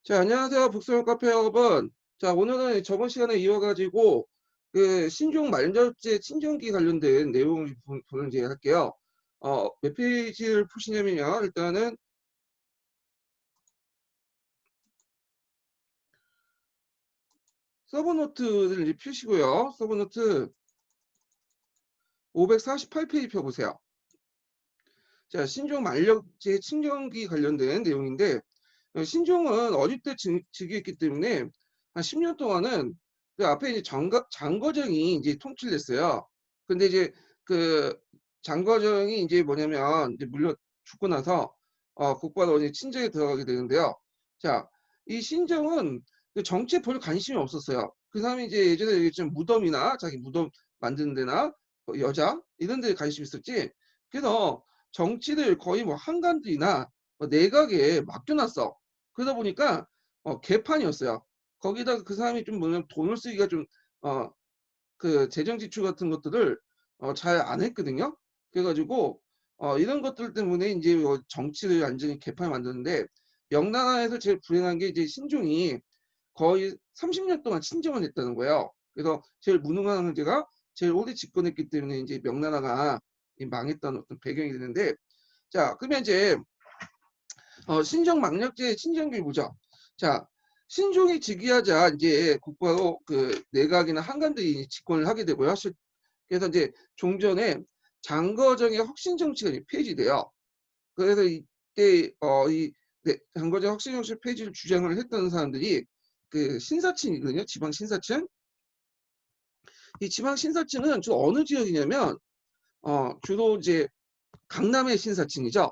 자, 안녕하세요. 북스런 카페 여러분. 자, 오늘은 저번 시간에 이어가지고 그 신종 만접제 친전기 관련된 내용을 보는 제 할게요. 몇 페이지를 푸시냐면요. 일단은 서브노트를 이제 펴시고요. 서브노트 548페이지 펴보세요. 자, 신종 만력제 친전기 관련된 내용인데 신종은 어릴 때 즉위했기 때문에 한 10년 동안은 그 앞에 이제 장거정이 이제 통치를 했어요. 근데 이제 그 장거정이 이제 뭐냐면 이제 물려 죽고 나서 곧바로 이제 친정에 들어가게 되는데요. 자, 이 신정은 그 정치에 별 관심이 없었어요. 그 사람이 이제 예전에 얘기했지만 무덤이나 자기 무덤 만드는 데나 여자 이런 데 관심이 있었지. 그래서 정치를 거의 뭐 한간들이나 내각에 맡겨놨어. 그러다 보니까 개판이었어요. 거기다가 그 사람이 좀 뭐냐면 돈을 쓰기가 좀 그 재정 지출 같은 것들을 잘 안 했거든요. 그래 가지고 이런 것들 때문에 인제 정치를 완전히 개판을 만드는데 명나라에서 제일 불행한 게 이제 신종이 거의 30년 동안 친정을 했다는 거예요. 그래서 제일 무능한 황제가 제일 오래 집권했기 때문에 인제 명나라가 이 망했다는 어떤 배경이 되는데 자 그러면 이제 신정망력제 친정기 보죠. 자, 신종이 즉위하자 이제 곧바로 그 내각이나 한관들이 집권을 하게 되고요. 그래서 이제 종전에 장거정의 혁신 정치가 폐지돼요. 그래서 이때 이 장거정 혁신 정치 폐지를 주장을 했던 사람들이 그 신사층이거든요. 지방 신사층. 이 지방 신사층은 주로 어느 지역이냐면 주로 이제 강남의 신사층이죠.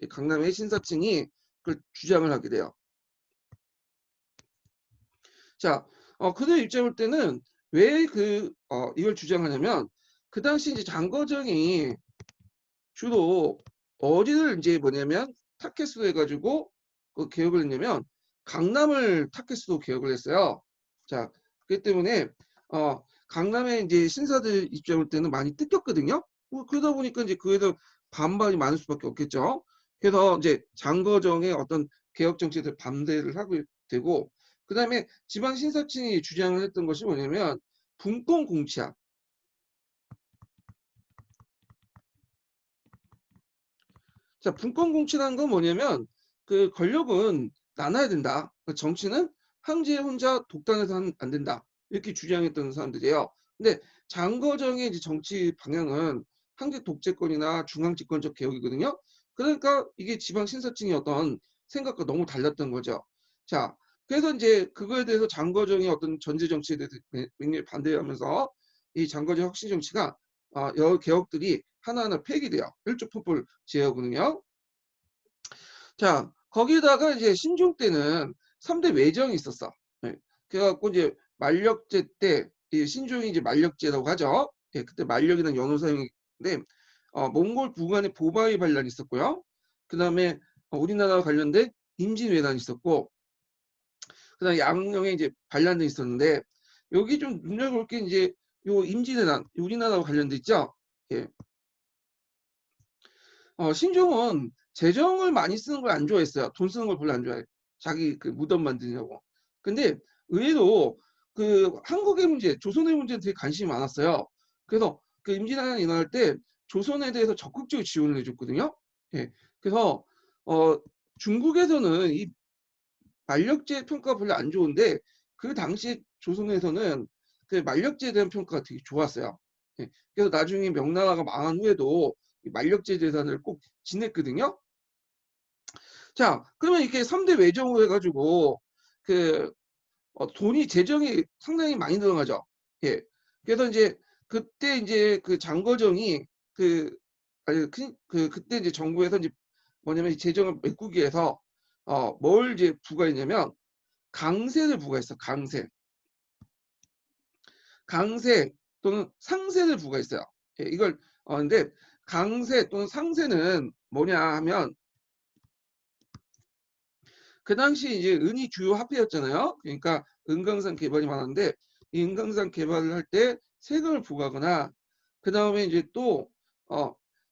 강남의 신사층이 그 주장을 하게 돼요. 자, 그들 입장에 볼 때는 왜 이걸 주장하냐면 그 당시 이제 장거정이 주로 어디를 이제 뭐냐면 타켓으로 해가지고 그 개혁을 했냐면 강남을 타켓으로 개혁을 했어요. 자, 그렇기 때문에 강남의 이제 신사들 입장에 볼 때는 많이 뜯겼거든요. 그러다 보니까 이제 그에 대한 반발이 많을 수밖에 없겠죠. 그래서 이제 장거정의 어떤 개혁 정책에 반대를 하게 되고 그다음에 지방 신사층이 주장을 했던 것이 뭐냐면 분권 공치학. 자, 분권 공치라는 건 뭐냐면 그 권력은 나눠야 된다. 그 정치는 황제 혼자 독단해서 안 된다. 이렇게 주장했던 사람들이에요. 근데 장거정의 이제 정치 방향은 황제 독재권이나 중앙집권적 개혁이거든요. 그러니까 이게 지방 신사층의 어떤 생각과 너무 달랐던 거죠. 자, 그래서 이제 그거에 대해서 장거정의 어떤 전제 정치에 대해서 굉장히 반대하면서 이 장거정 혁신 정치가 여러 개혁들이 하나하나 폐기돼요. 일촉즉발 제어거든요. 자, 거기다가 이제 신종 때는 3대 외정이 있었어. 예. 그래갖고 이제 만력제 때, 이 신종이 이제 만력제라고 하죠. 예, 그때 만력이라는 연호 사용인데, 몽골 부관의 보바이 반란이 있었고요. 그 다음에 우리나라와 관련된 임진왜란이 있었고, 그 다음에 양령에 이제 반란이 있었는데, 여기 좀 눈여겨볼 게 이제 요 임진왜란, 우리나라와 관련돼 있죠. 예. 신종은 재정을 많이 쓰는 걸 안 좋아했어요. 돈 쓰는 걸 별로 안 좋아해. 자기 그 무덤 만드냐고. 근데 의외로 그 한국의 문제, 조선의 문제에 되게 관심이 많았어요. 그래서 그 임진왜란이 일어날 때 조선에 대해서 적극적으로 지원을 해줬거든요. 예. 그래서 어, 중국에서는 이 만력제 평가가 별로 안 좋은데 그 당시 조선에서는 그 만력제에 대한 평가가 되게 좋았어요. 예. 그래서 나중에 명나라가 망한 후에도 이 만력제 재산을 꼭 지냈거든요. 자, 그러면 이렇게 3대 외정으로 해가지고 그 돈이 재정이 상당히 많이 들어가죠. 예. 그래서 이제 그때 이제 그 장거정이 그 아니 그때 이제 정부에서 이제 뭐냐면 이 재정을 메꾸기 위해서 뭘 이제 부과했냐면 강세를 부과했어. 강세. 강세 또는 상세를 부과했어요. 예, 이걸 근데 강세 또는 상세는 뭐냐 하면 그 당시 이제 은이 주요 화폐였잖아요. 그러니까 은강산 개발이 많았는데 이 은강산 개발을 할 때 세금을 부과하거나 그 다음에 이제 또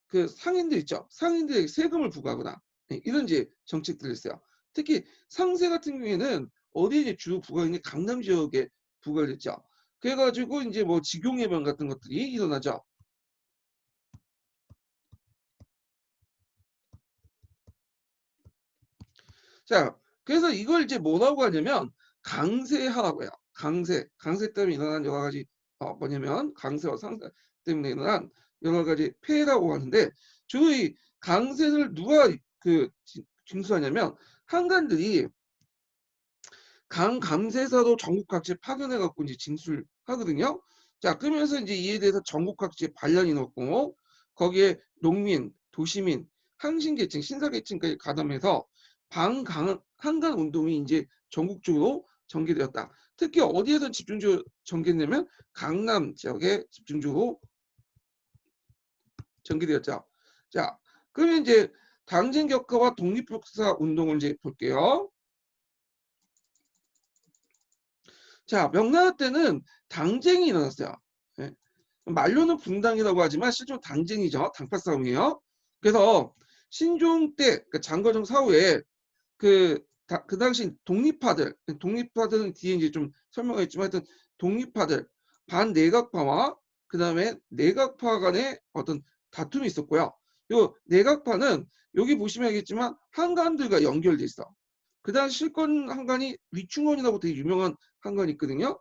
그 상인들 있죠. 상인들에게 세금을 부과하거나 이런 이제 정책들을 했어요. 특히 상세 같은 경우에는 어디에 이제 주로 부과했냐? 강남 지역에 부과를 했죠. 그래가지고 이제 뭐 직용해방 같은 것들이 일어나죠. 자, 그래서 이걸 이제 뭐라고 하냐면 강세하라고 해요. 강세 때문에 일어난 여러 가지 뭐냐면 강세와 상세 때문에 일어난 여러 가지 폐해라고 하는데 주로 이 강세를 누가 그 징수하냐면 한간들이 강 감세사로 전국 각지에 파견해 갖고 이제 징수를 하거든요. 자, 그러면서 이제 이에 대해서 전국 각지에 반란이 났고 거기에 농민, 도시민, 항신계층, 신사계층까지 가담해서 반강 한간 운동이 이제 전국적으로 전개되었다. 특히 어디에서 집중적으로 전개되냐면 강남 지역에 집중적으로 전개되었죠. 자, 그러면 이제 당진 격화와 독립국사 운동을 이제 볼게요. 자, 명나라 때는 당쟁이 일어났어요. 예. 말로는 분당이라고 하지만 실제로 당쟁이죠. 당파 싸움이에요. 그래서 신종 때, 그러니까 장거정 사후에 그 당시 독립파들은 뒤에 이제 좀 설명했지만 하여튼 독립파들, 반내각파와 그 다음에 내각파 간의 어떤 다툼이 있었고요. 요 내각파는 여기 보시면 알겠지만 한간들과 연결돼 있어. 그 당시 실권 한간이 위충원이라고 되게 유명한 한간이 있거든요.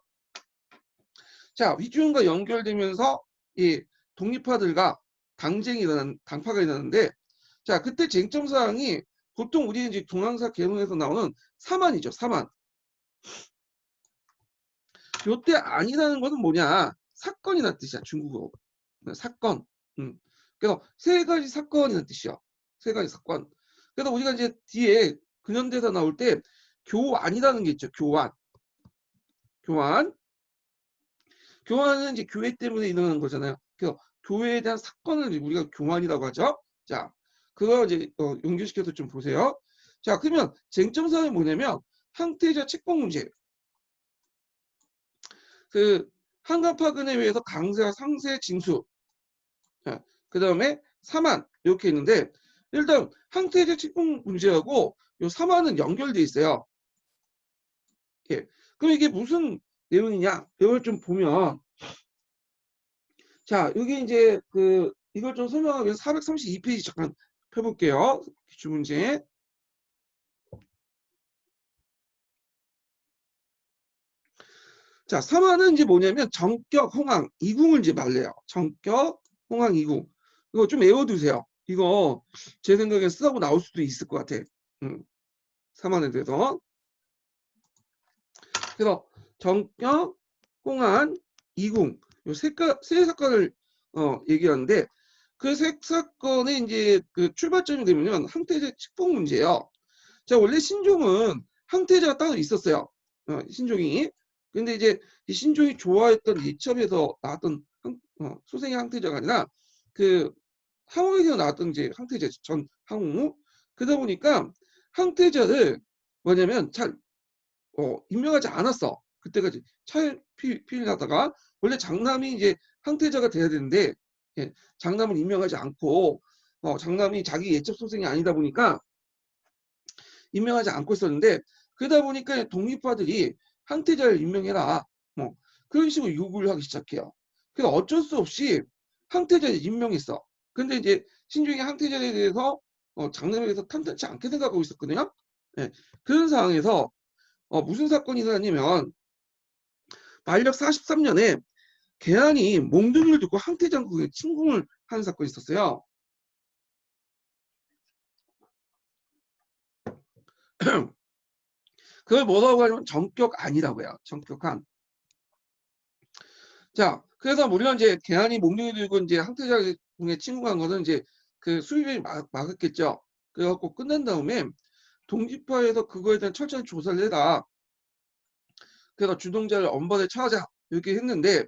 자, 위충원과 연결되면서 이 독립파들과 당파가 일어나는데 자, 그때 쟁점 사항이 보통 우리 이제 동항사 계문에서 나오는 사만이죠. 사만. 요때 아니라는 것은 뭐냐? 사건이라는 뜻이야. 중국어로. 사건. 그래서 세 가지 사건이라는 뜻이야. 세 가지 사건. 그래서 우리가 이제 뒤에 근현대사 나올 때 교환이라는 게 있죠. 교환. 교환. 교환은 이제 교회 때문에 일어나는 거잖아요. 그래서 교회에 대한 사건을 우리가 교환이라고 하죠. 자, 그거 이제 연결시켜서 좀 보세요. 자, 그러면 쟁점 사항이 뭐냐면 항태자 책봉 문제. 그 한강 파근에 의해서 강세와 상세 징수. 그 다음에 사만 이렇게 있는데 일단 항태자 책봉 문제하고 요 사만은 연결돼 있어요. 예. 그럼 이게 무슨 내용이냐? 이걸 좀 보면 자, 여기 이제 이걸 좀 설명하기 위해서 432페이지 잠깐 펴볼게요. 기출문제. 자, 3화는 이제 뭐냐면 정격, 홍항, 이궁을 이제 말래요. 정격, 홍항, 이궁. 이거 좀 외워두세요. 이거 제 생각에 쓰라고 나올 수도 있을 것 같아. 3화에 대해서. 그래서 정격, 홍항, 이궁 세 사건을 얘기하는데 그 세 사건의 이제 그 출발점이 되면 항태제 책봉 문제예요. 자, 원래 신종은 항태제가 따로 있었어요. 신종이. 근데 이제 이 신종이 좋아했던 이첩에서 나왔던 소생의 항태제가 아니라 그 항우에서 나왔던 이제 항태제 전 항우. 그러다 보니까 항태제를 뭐냐면 잘 임명하지 않았어. 그때까지 차일피일하다가 원래 장남이 이제 항태자가 돼야 되는데 예, 장남을 임명하지 않고 장남이 자기 예첩 소생이 아니다 보니까 임명하지 않고 있었는데 그러다 보니까 독립파들이 항태자를 임명해라. 뭐 그런 식으로 요구를 하기 시작해요. 그래서 어쩔 수 없이 항태자를 임명했어. 근데 이제 신중이 항태자에 대해서 장남에 대해서 탐탁치 않게 생각하고 있었거든요. 예, 그런 상황에서 무슨 사건이 일어났냐면 만력 43년에 계란이 몽둥이를 듣고 항태장국에 침공을 하는 사건이 있었어요. 그걸 뭐라고 하냐면 정격안이라고 해요. 정격안. 자, 그래서 물론 이제 계란이 몽둥이 들고 이제 항태장국에 침공한 거는 이제 그 수입이 막았겠죠. 그래갖고 끝난 다음에 동지파에서 그거에 대한 철저한 조사를 해라. 그래서 주동자를 엄벌에 처하자 이렇게 했는데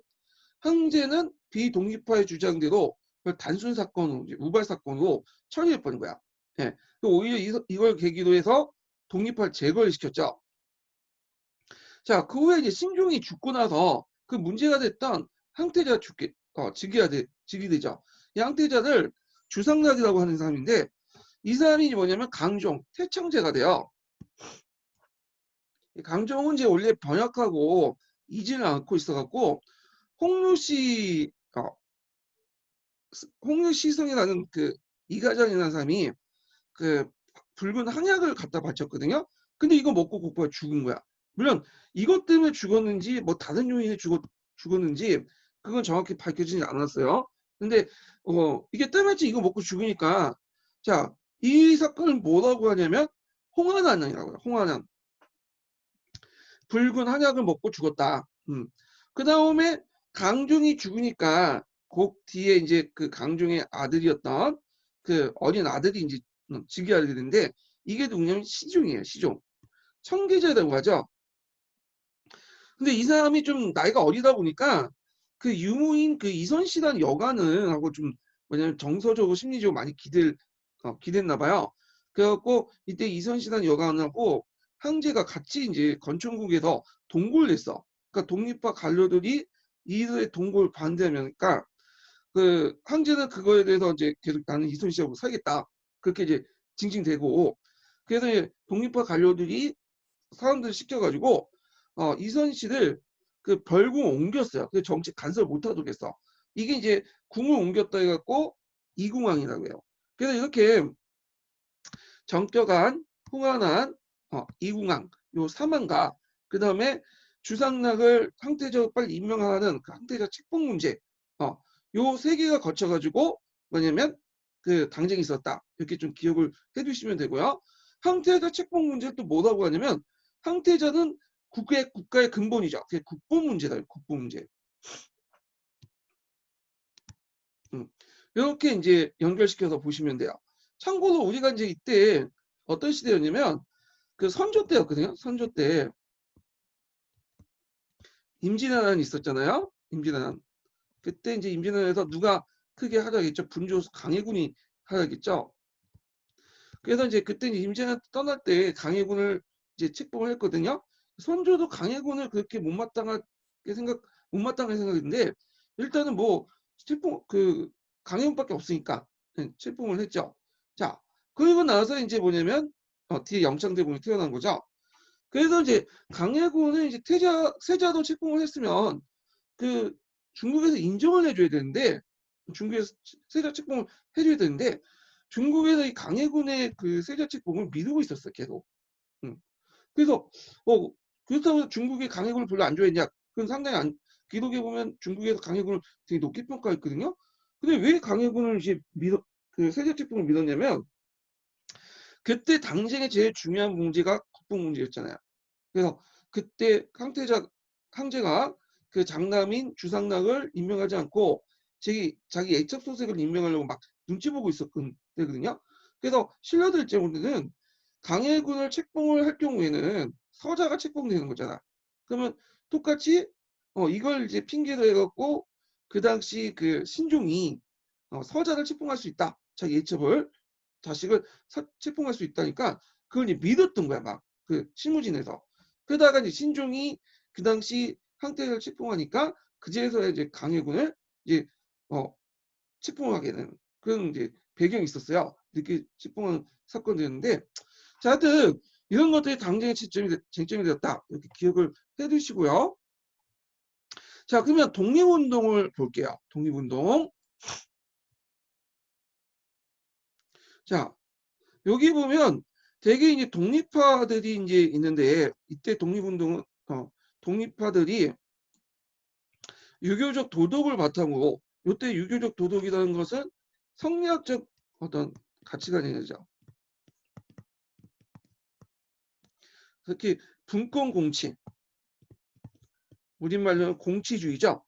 황제는 비독립파의 주장대로 단순 사건으로 우발 사건으로 처리해버린 거야. 예. 오히려 이걸 계기로 해서 독립파를 제거를 시켰죠. 자, 그 후에 이제 신종이 죽고 나서 그 문제가 됐던 항태자가 즉위 되죠. 이 항태자를 주상락이라고 하는 사람인데 이 사람이 뭐냐면 강종 태청제가 돼요. 강정은 이제 원래 번역하고 이지는 않고 있어갖고 홍루시 홍루시성이라는 그 이가장이라는 사람이 그 붉은 한약을 갖다 바쳤거든요. 근데 이거 먹고 고프가 죽은 거야. 물론 이것 때문에 죽었는지 뭐 다른 요인에 죽었는지 그건 정확히 밝혀지지 않았어요. 근데 이게 때마침 이거 먹고 죽으니까 자, 이 사건을 뭐라고 하냐면 홍한안이라고 해요. 홍한안. 붉은 한약을 먹고 죽었다. 그 다음에 강종이 죽으니까 그 뒤에 이제 그 강종의 아들이었던 그 어린 아들이 이제 즉위하게 되는데 이게 누구냐면 시종이에요. 시종. 청계자라고 하죠. 근데 이 사람이 좀 나이가 어리다 보니까 그 유무인 그 이선씨라는 여관은 하고 좀 뭐냐면 정서적으로 심리적으로 많이 기댔나 봐요. 그래갖고 이때 이선씨라는 여관하고 황제가 같이 이제 건축국에서 동굴을 냈어. 그러니까 독립파 관료들이 이들의 동굴 반대하니까 그 황제는 그거에 대해서 이제 계속 나는 이선씨하고 살겠다. 그렇게 이제 징징대고 그래서 이제 독립파 관료들이 사람들 시켜가지고 이선씨를 그 벌궁 옮겼어요. 그 정치 간섭을 못하도록 했어. 이게 이제 궁을 옮겼다 해갖고 이궁왕이라고 해요. 그래서 이렇게 정격한, 홍한한, 이궁왕 요 사망과 그 다음에 주상락을 황태자로 빨리 임명하는 그 황태자 책봉 문제 요 세 개가 거쳐가지고 뭐냐면 그 당쟁이 있었다. 이렇게 좀 기억을 해두시면 되고요. 황태자 책봉 문제를 또 뭐라고 하냐면 황태자는 국가의 근본이죠. 그게 국보 문제다. 국보 문제. 이렇게 이제 연결시켜서 보시면 돼요. 참고로 우리가 이제 이때 어떤 시대였냐면 그 선조 때였거든요. 선조 때 임진왜란이 있었잖아요. 임진왜란. 그때 이제 임진왜란에서 누가 크게 하락했죠. 분조수 강해군이 하락했죠. 그래서 이제 그때 이제 임진왜란 떠날 때 강해군을 이제 책봉을 했거든요. 선조도 강해군을 그렇게 못마땅하게 생각했는데 일단은 뭐 책봉 그 강해군밖에 없으니까 책봉을 했죠. 자, 그리고 나서 이제 뭐냐면 뒤에 영창대군이 태어난 거죠. 그래서 이제 강해군은 이제 세자도 책봉을 했으면 그 중국에서 인정을 해줘야 되는데 중국에서 세자 책봉을 해줘야 되는데 중국에서 이 강해군의 그 세자 책봉을 미루고 있었어 계속. 그래서 그렇다고 중국이 강해군을 별로 안 좋아했냐? 그건 상당히 기록에 보면 중국에서 강해군을 되게 높게 평가했거든요. 근데 왜 강해군을 이제 그 세자 책봉을 믿었냐면 그때 당쟁의 제일 중요한 문제가 국뽕 문제였잖아요. 그래서 그때 황제가 그 장남인 주상락을 임명하지 않고 자기 애첩 소색을 임명하려고 막 눈치 보고 있었거든요. 그래서 신라들 때문에는 강해군을 책봉을 할 경우에는 서자가 책봉되는 거잖아. 그러면 똑같이 이걸 이제 핑계로 해갖고 그 당시 그 신종이 서자를 책봉할 수 있다. 자기 애첩을 자식을 책봉할 수 있다니까 그걸 이제 믿었던 거야 막 그 실무진에서. 그러다가 이제 신종이 그 당시 황태자를 책봉하니까 그제서야 이제 강해군을 이제 책봉하게 되는 그런 이제 배경이 있었어요. 이렇게 책봉한 사건이었는데 자, 하여튼 이런 것들이 당장의 쟁점이 되었다. 이렇게 기억을 해두시고요. 자, 그러면 독립운동을 볼게요. 독립운동. 자, 여기 보면 대개 이제 독립파들이 이제 있는데 이때 독립파들이 유교적 도덕을 바탕으로 이때 유교적 도덕이라는 것은 성리학적 어떤 가치관이죠. 특히 분권 공치, 우리말로는 공치주의죠.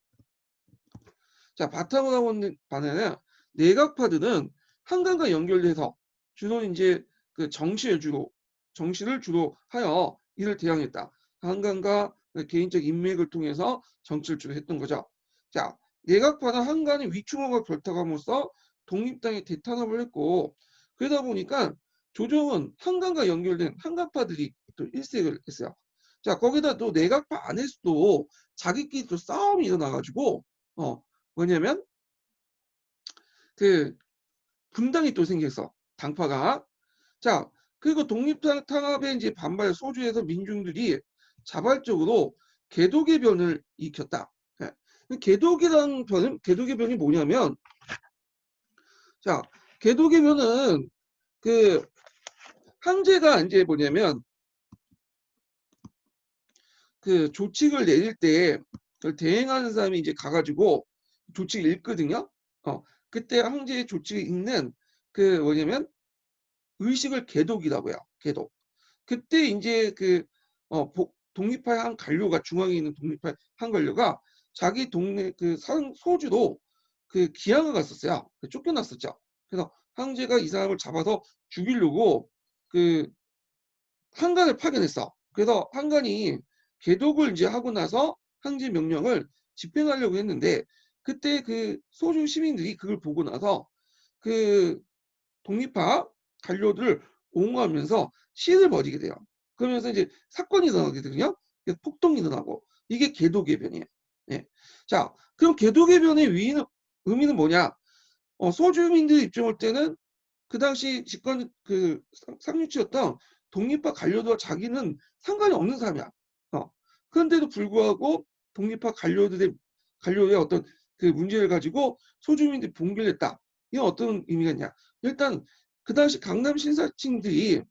자, 바탕으로 하고 있는 반면에 내각파들은 한강과 연결돼서 주로 이제 그 정치를 주로 하여 이를 대항했다. 한강과 개인적 인맥을 통해서 정치를 주로 했던 거죠. 자, 내각파는 한간의 위충호가 결탁함으로써 독립당의 대탄압을 했고 그러다 보니까 조정은 한강과 연결된 한강파들이 또 일색을 했어요. 자, 거기다 또 내각파 안에서도 자기끼리 또 싸움이 일어나가지고 뭐냐면 그 분당이 또 생겼어. 당파가. 자, 그리고 독립탕압에 이제 반발 소주에서 민중들이 자발적으로 개독의 변을 일으켰다. 예. 개독이라는 변은 개독의 변이 뭐냐면 자 개독의 변은 그 황제가 이제 뭐냐면 그 조칙을 내릴 때 그걸 대행하는 사람이 이제 가가지고 조칙을 읽거든요. 그때 황제의 조칙을 읽는 그 뭐냐면 의식을 개독이라고 해요. 개독. 그때 이제 그 독립파의 한 관료가 중앙에 있는 독립파의 한 관료가 자기 동네 그 소주로 그 기양을 갔었어요. 쫓겨났었죠. 그래서 황제가 이 사람을 잡아서 죽이려고 그 한간을 파견했어. 그래서 한간이 개독을 이제 하고 나서 황제 명령을 집행하려고 했는데 그때 그 소주 시민들이 그걸 보고 나서 그 독립파 관료들을 옹호하면서 시위를 벌이게 돼요. 그러면서 이제 사건이 일어나게 되거든요. 폭동이 일어나고 이게 개독개변이에요. 예. 자, 그럼 개독개변의 의미는 뭐냐? 소주민들 입장 올 때는 그 당시 집권 그 상류치였던 독립파 관료들과 자기는 상관이 없는 사람이야. 그런데도 불구하고 독립파 관료의 어떤 그 문제를 가지고 소주민들이 봉기를 했다. 이건 어떤 의미가 있냐? 일단 그 당시 강남 신사층들이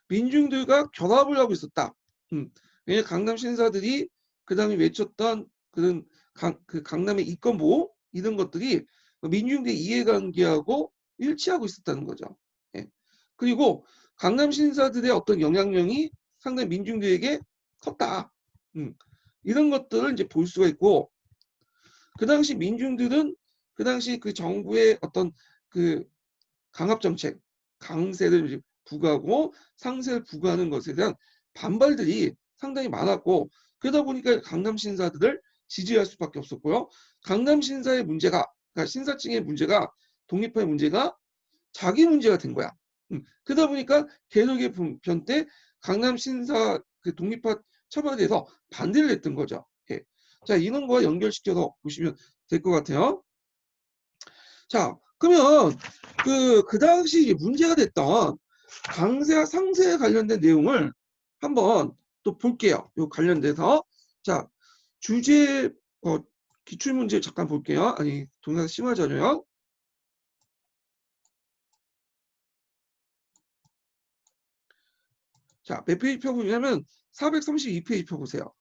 민중들과 결합을 하고 있었다. 왜냐면 강남 신사들이 그 당시 외쳤던 그런 그 강남의 이권 보호 이런 것들이 민중들의 이해관계하고 일치하고 있었다는 거죠. 예. 그리고 강남 신사들의 어떤 영향력이 상당히 민중들에게 컸다. 이런 것들을 이제 볼 수가 있고 그 당시 민중들은 그 당시 그 정부의 어떤 그 강압정책, 강세를 부과하고 상세를 부과하는 것에 대한 반발들이 상당히 많았고 그러다 보니까 강남 신사들을 지지할 수밖에 없었고요. 강남 신사의 문제가 그러니까 신사층의 문제가 독립파의 문제가 자기 문제가 된 거야. 그러다 보니까 개혁의 변 때 강남 신사 그 독립파 처벌에 대해서 반대를 했던 거죠. 예. 자 이런 거와 연결시켜서 보시면 될 것 같아요. 자, 그러면 그 당시 문제가 됐던 강세와 상세에 관련된 내용을 한번 또 볼게요. 요 관련돼서. 자, 주제, 기출문제 잠깐 볼게요. 아니, 동영상 심화자료요. 자, 몇 페이지 펴보냐면 432페이지 펴보세요.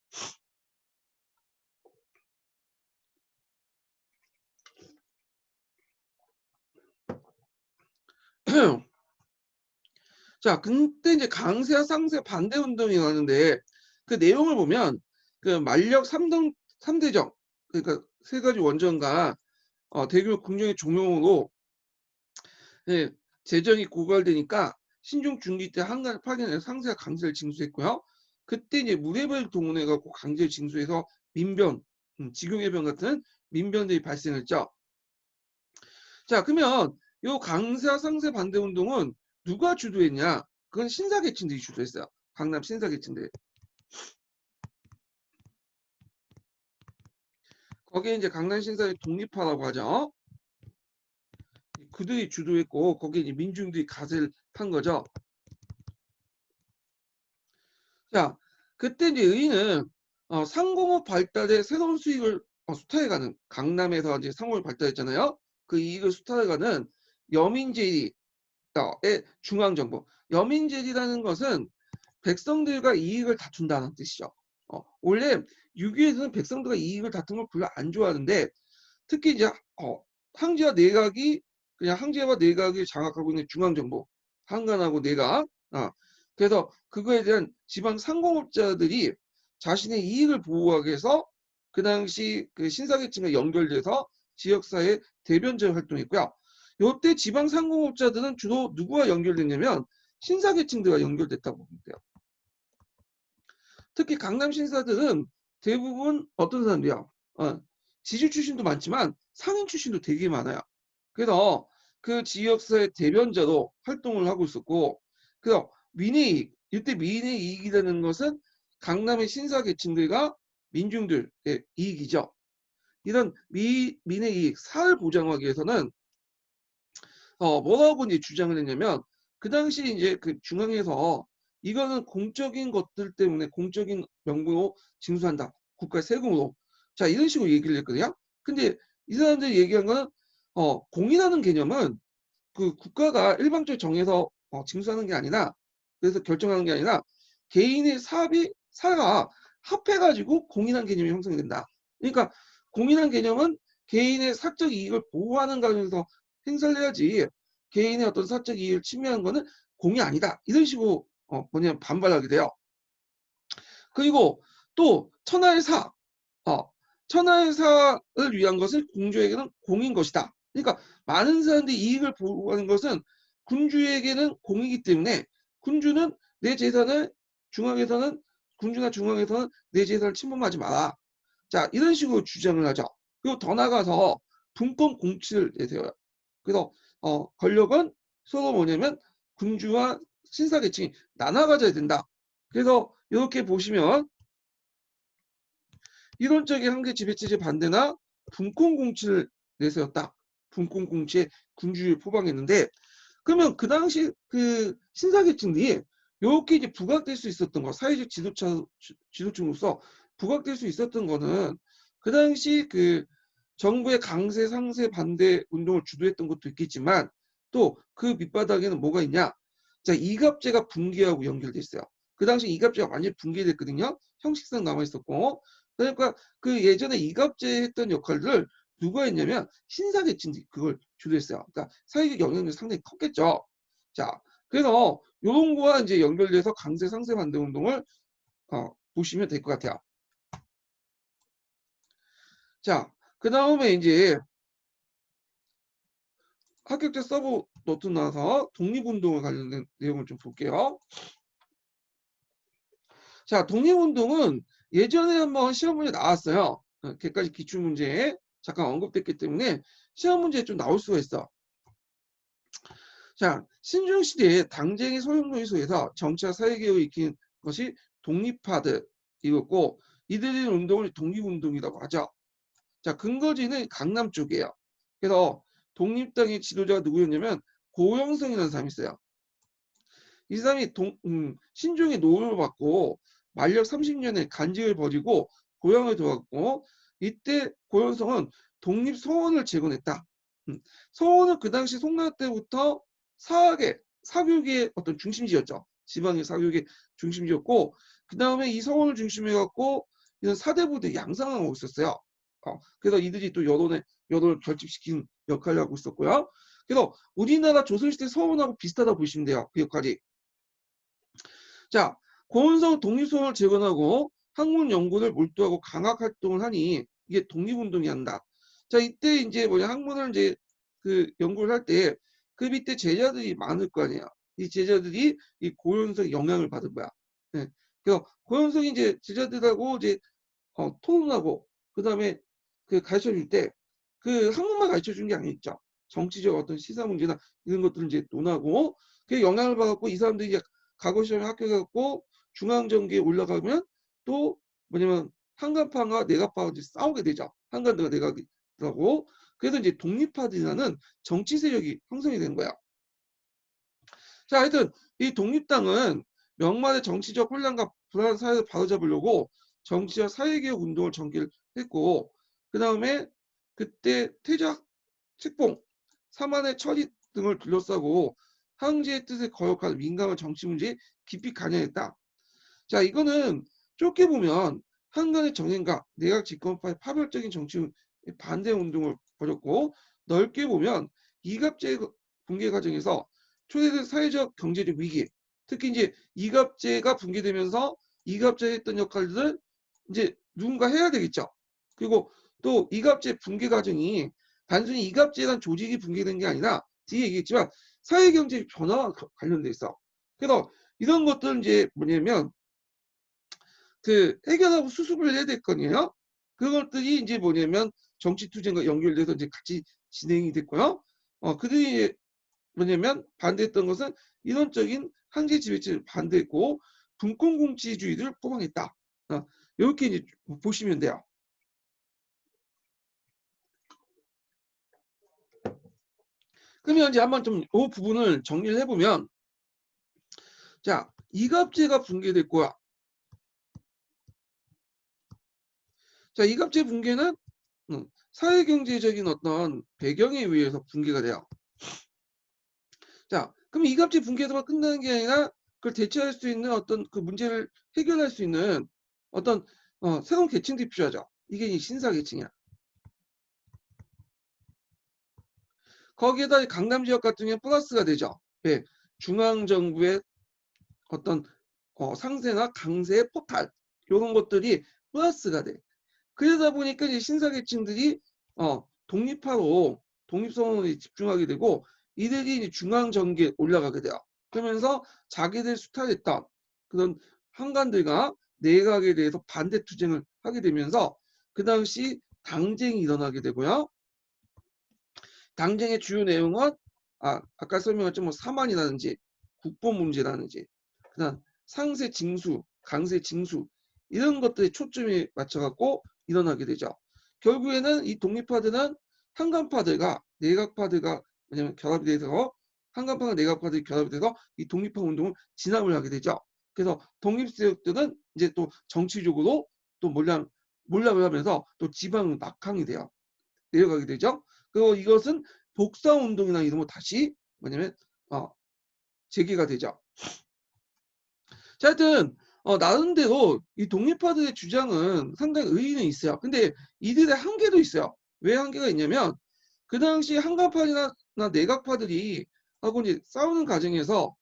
자, 그때 이제 강세와 상세 반대 운동이 나는데 그 내용을 보면 그 만력 3대정 그러니까 세 가지 원전과 대규모 궁정의 종용으로 예, 재정이 고갈되니까 신종 중기 때 한간을 파견해서 상세와 강세를 징수했고요. 그때 이제 무례벌 동원해갖고 강제를 징수해서 민변, 직용해변 같은 민변들이 발생했죠. 자, 그러면 요 강세와 상세 반대 운동은 누가 주도했냐? 그건 신사계층들이 주도했어요. 강남 신사계층들. 거기에 이제 강남 신사의 독립파라고 하죠. 그들이 주도했고 거기에 이제 민중들이 갓을 탄 거죠. 자, 그때 이제 의인은 상공업 발달에 새로운 수익을 수탈해가는 강남에서 이제 상공업 발달했잖아요. 그 이익을 수탈해가는 여민제리의 중앙정부. 여민제리라는 것은 백성들과 이익을 다툰다는 뜻이죠. 원래 유기에서는 백성들과 이익을 다툰 걸 별로 안 좋아하는데 특히 이제 황제와 내각이 그냥 황제와 내각이 장악하고 있는 중앙정부 한간하고 내각 그래서 그거에 대한 지방 상공업자들이 자신의 이익을 보호하기 위해서 그 당시 그 신사계층과 연결돼서 지역사회 대변자 활동했고요. 이때 지방 상공업자들은 주로 누구와 연결됐냐면 신사계층들과 연결됐다고 보면 돼요. 특히 강남 신사들은 대부분 어떤 사람들이야? 지주 출신도 많지만 상인 출신도 되게 많아요. 그래서 그 지역사회 대변자로 활동을 하고 있었고, 그래서 민의 이익, 이때 민의 이익이라는 것은 강남의 신사계층들과 민중들의 이익이죠. 이런 민의 이익, 사를 보장하기 위해서는 뭐라고 이제 주장을 했냐면 그 당시 이제 그 중앙에서 이거는 공적인 것들 때문에 공적인 명분으로 징수한다. 국가 세금으로. 자, 이런 식으로 얘기를 했거든요. 근데 이 사람들이 얘기한 거는 공이라는 개념은 그 국가가 일방적으로 정해서 징수하는 게 아니라 그래서 결정하는 게 아니라 개인의 사가 합해가지고 공인한 개념이 형성이 된다. 그러니까 공인한 개념은 개인의 사적 이익을 보호하는 과정에서 행사를 해야지 개인의 어떤 사적 이익을 침해하는 거는 공이 아니다. 이런 식으로 뭐냐면 반발하게 돼요. 그리고 또 천하의 사, 천하의 사를 위한 것을 군주에게는 공인 것이다. 그러니까 많은 사람들이 이익을 보호하는 것은 군주에게는 공이기 때문에 군주는 내 재산을 중앙에서는 군주나 중앙에서는 내 재산을 침범하지 마라. 자, 이런 식으로 주장을 하죠. 그리고 더 나가서 분권 공치를 내세워요. 그래서 권력은 서로 뭐냐면 군주와 신사계층이 나눠 가져야 된다. 그래서 이렇게 보시면 이론적인 한계 지배체제 반대나 분권 공치를 내세웠다. 분권 공치에 군주를 포방했는데 그러면 그 당시 그 신사계층들이 이렇게 이제 부각될 수 있었던 거, 사회적 지도층으로서 부각될 수 있었던 거는 그 당시 그 정부의 강세 상세 반대 운동을 주도했던 것도 있겠지만 또 그 밑바닥에는 뭐가 있냐? 자, 이갑제가 붕괴하고 연결돼 있어요. 그 당시 이갑제가 완전히 붕괴됐거든요. 형식상 남아 있었고, 그러니까 그 예전에 이갑제 했던 역할들을 누가 했냐면 신사계층이 그걸 주도했어요. 그러니까 사회적 영향력이 상당히 컸겠죠. 자, 그래서 요런 거와 이제 연결돼서 강세 상세 반대 운동을 보시면 될 것 같아요. 자, 그 다음에 이제 합격자 서브 노트 나와서 독립운동에 관련된 내용을 좀 볼게요. 자, 독립운동은 예전에 한번 시험 문제 나왔어요. 개까지 기출문제에 잠깐 언급됐기 때문에 시험 문제에 좀 나올 수가 있어. 자, 신중시대에 당쟁의 소용돌이소에서 정치와 사회개혁을 익힌 것이 독립파들이었고 이들의 운동을 독립운동이라고 하죠. 자, 근거지는 강남 쪽이에요. 그래서 독립당의 지도자가 누구였냐면 고영성이라는 사람이 있어요. 이 사람이 신종의 노를 받고 만력 30년에 간직을 벌이고 고향을 돌아갔고 이때 고영성은 독립 서원을 제건했다. 서원은 그 당시 송나라 때부터 사교계의 어떤 중심지였죠. 지방의 사교계 중심지였고 그 다음에 이 서원을 중심해 갖고 이런 사대부대 양상하고 있었어요. 그래서 이들이 또 여론을 결집시킨 역할을 하고 있었고요. 그래서 우리나라 조선시대 서원하고 비슷하다고 보시면 돼요. 그 역할이. 자, 고은성 독립소원을 재건하고 학문 연구를 몰두하고 강학 활동을 하니 이게 독립운동이 한다. 자, 이때 이제 뭐냐 학문을 이제 그 연구를 할 때 그 밑에 제자들이 많을 거 아니에요. 이 제자들이 이 고현석의 영향을 받은 거야. 네. 그래서 고현석이 이제 제자들하고 이제 토론하고 그다음에 그 가르쳐 줄 때 그 학문만 가르쳐 준 게 아니죠. 정치적 어떤 시사 문제나 이런 것들을 이제 논하고 그 영향을 받았고 이 사람들이 이제 과거 시험에 합격해갖고 중앙정계에 올라가면 또 뭐냐면 한간파가 내각파가 이제 싸우게 되죠. 한간대가 내각이라고. 그래서 이제 독립파들이라는 정치 세력이 형성이 된 거야. 자, 하여튼 이 독립당은 명만의 정치적 혼란과 불안한 사회를 바로잡으려고 정치와 사회개혁 운동을 전개했고 그 다음에 그때 태작, 책봉, 사만의 처리 등을 둘러싸고 황제의 뜻에 거역하는 민감한 정치 문제에 깊이 관여했다. 자, 이거는 좁게 보면 한간의 정행과 내각 집권파의 파멸적인 정치 반대 운동을 벌였고 넓게 보면 이갑제 붕괴 과정에서 초래된 사회적 경제적 위기, 특히 이제 이갑제가 붕괴되면서 이갑제가 했던 역할들을 이제 누군가 해야 되겠죠. 그리고 또 이갑제 붕괴 과정이 단순히 이갑제란 조직이 붕괴된 게 아니라 뒤에 얘기했지만 사회경제 변화와 관련돼 있어. 그래서 이런 것들은 이제 뭐냐면 그 해결하고 수습을 해야 될 거아니에요. 그것들이 이제 뭐냐면 정치투쟁과 연결돼서 이제 같이 진행이 됐고요. 그들이 뭐냐면 반대했던 것은 이론적인 황제 지배체를 반대했고 분권공치주의를 포방했다. 이렇게 이제 보시면 돼요. 그러면 이제 한번 좀 이 부분을 정리를 해보면 자, 이갑제가 붕괴됐고요. 자, 이갑제 붕괴는 사회경제적인 어떤 배경에 의해서 붕괴가 돼요. 자, 그럼 이갑질 붕괴에서만 끝나는 게 아니라 그걸 대처할 수 있는 어떤 그 문제를 해결할 수 있는 어떤 새로운 계층들이 필요하죠. 이게 이 신사 계층이야. 거기에다 강남 지역 같은 경우에 플러스가 되죠. 예, 중앙 정부의 어떤 상세나 강세의 포탈 이런 것들이 플러스가 돼. 그러다 보니까 이제 신사 계층들이 독립하고 독립선언에 집중하게 되고 이들이 이제 중앙 정계에 올라가게 돼요. 그러면서 자기들 수탈했던 그런 한관들과 내각에 대해서 반대 투쟁을 하게 되면서 그 당시 당쟁이 일어나게 되고요. 당쟁의 주요 내용은 아까 설명했죠. 뭐 사만이라든지 국보 문제라든지 그다음 상세 징수, 강세 징수 이런 것들에 초점이 맞춰갖고 일어나게 되죠. 결국에는 이 독립파들은 한간파들과 내각파들과 왜냐면 결합이 돼서 한간파와 내각파들이 결합이 돼서 이 독립파 운동을 진압을 하게 되죠. 그래서 독립세력들은 이제 또 정치적으로 또 몰락을 하면서 또 지방 낙항이 돼요. 내려가게 되죠. 그리고 이것은 복사운동이나 이런 거 다시 뭐냐면 재개가 되죠. 자, 하여튼 나름대로 이 독립파들의 주장은 상당히 의의는 있어요. 근데 이들의 한계도 있어요. 왜 한계가 있냐면 그 당시 한가파나 내각파들이 하고 이제 싸우는 과정에서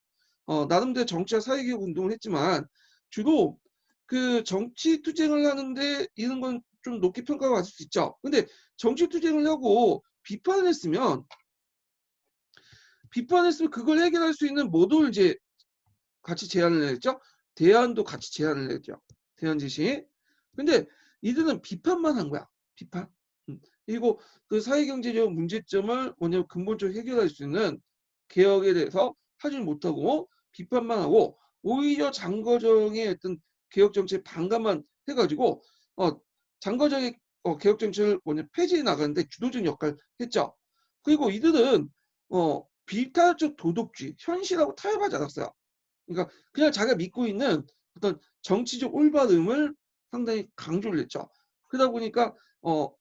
나름대로 정치와 사회개혁 운동을 했지만 주로 그 정치 투쟁을 하는데 이런 건 좀 높게 평가가 받을 수 있죠. 근데 정치 투쟁을 하고 비판을 했으면 그걸 해결할 수 있는 모두를 이제 같이 제안을 했죠. 대안도 같이 제안을 했죠. 대안 제시. 근데 이들은 비판만 한 거야. 비판. 그리고 그 사회경제적 문제점을 뭐냐면 근본적으로 해결할 수 있는 개혁에 대해서 하지 못하고 비판만 하고 오히려 장거정의 어떤 개혁 정책 반감만 해가지고 장거정의 개혁 정책을 폐지해 나가는데 주도적인 역할을 했죠. 그리고 이들은 비타적 도덕주의, 현실하고 타협하지 않았어요. 그러니까 그냥 자기가 믿고 있는 어떤 정치적 올바름을 상당히 강조를 했죠. 그러다 보니까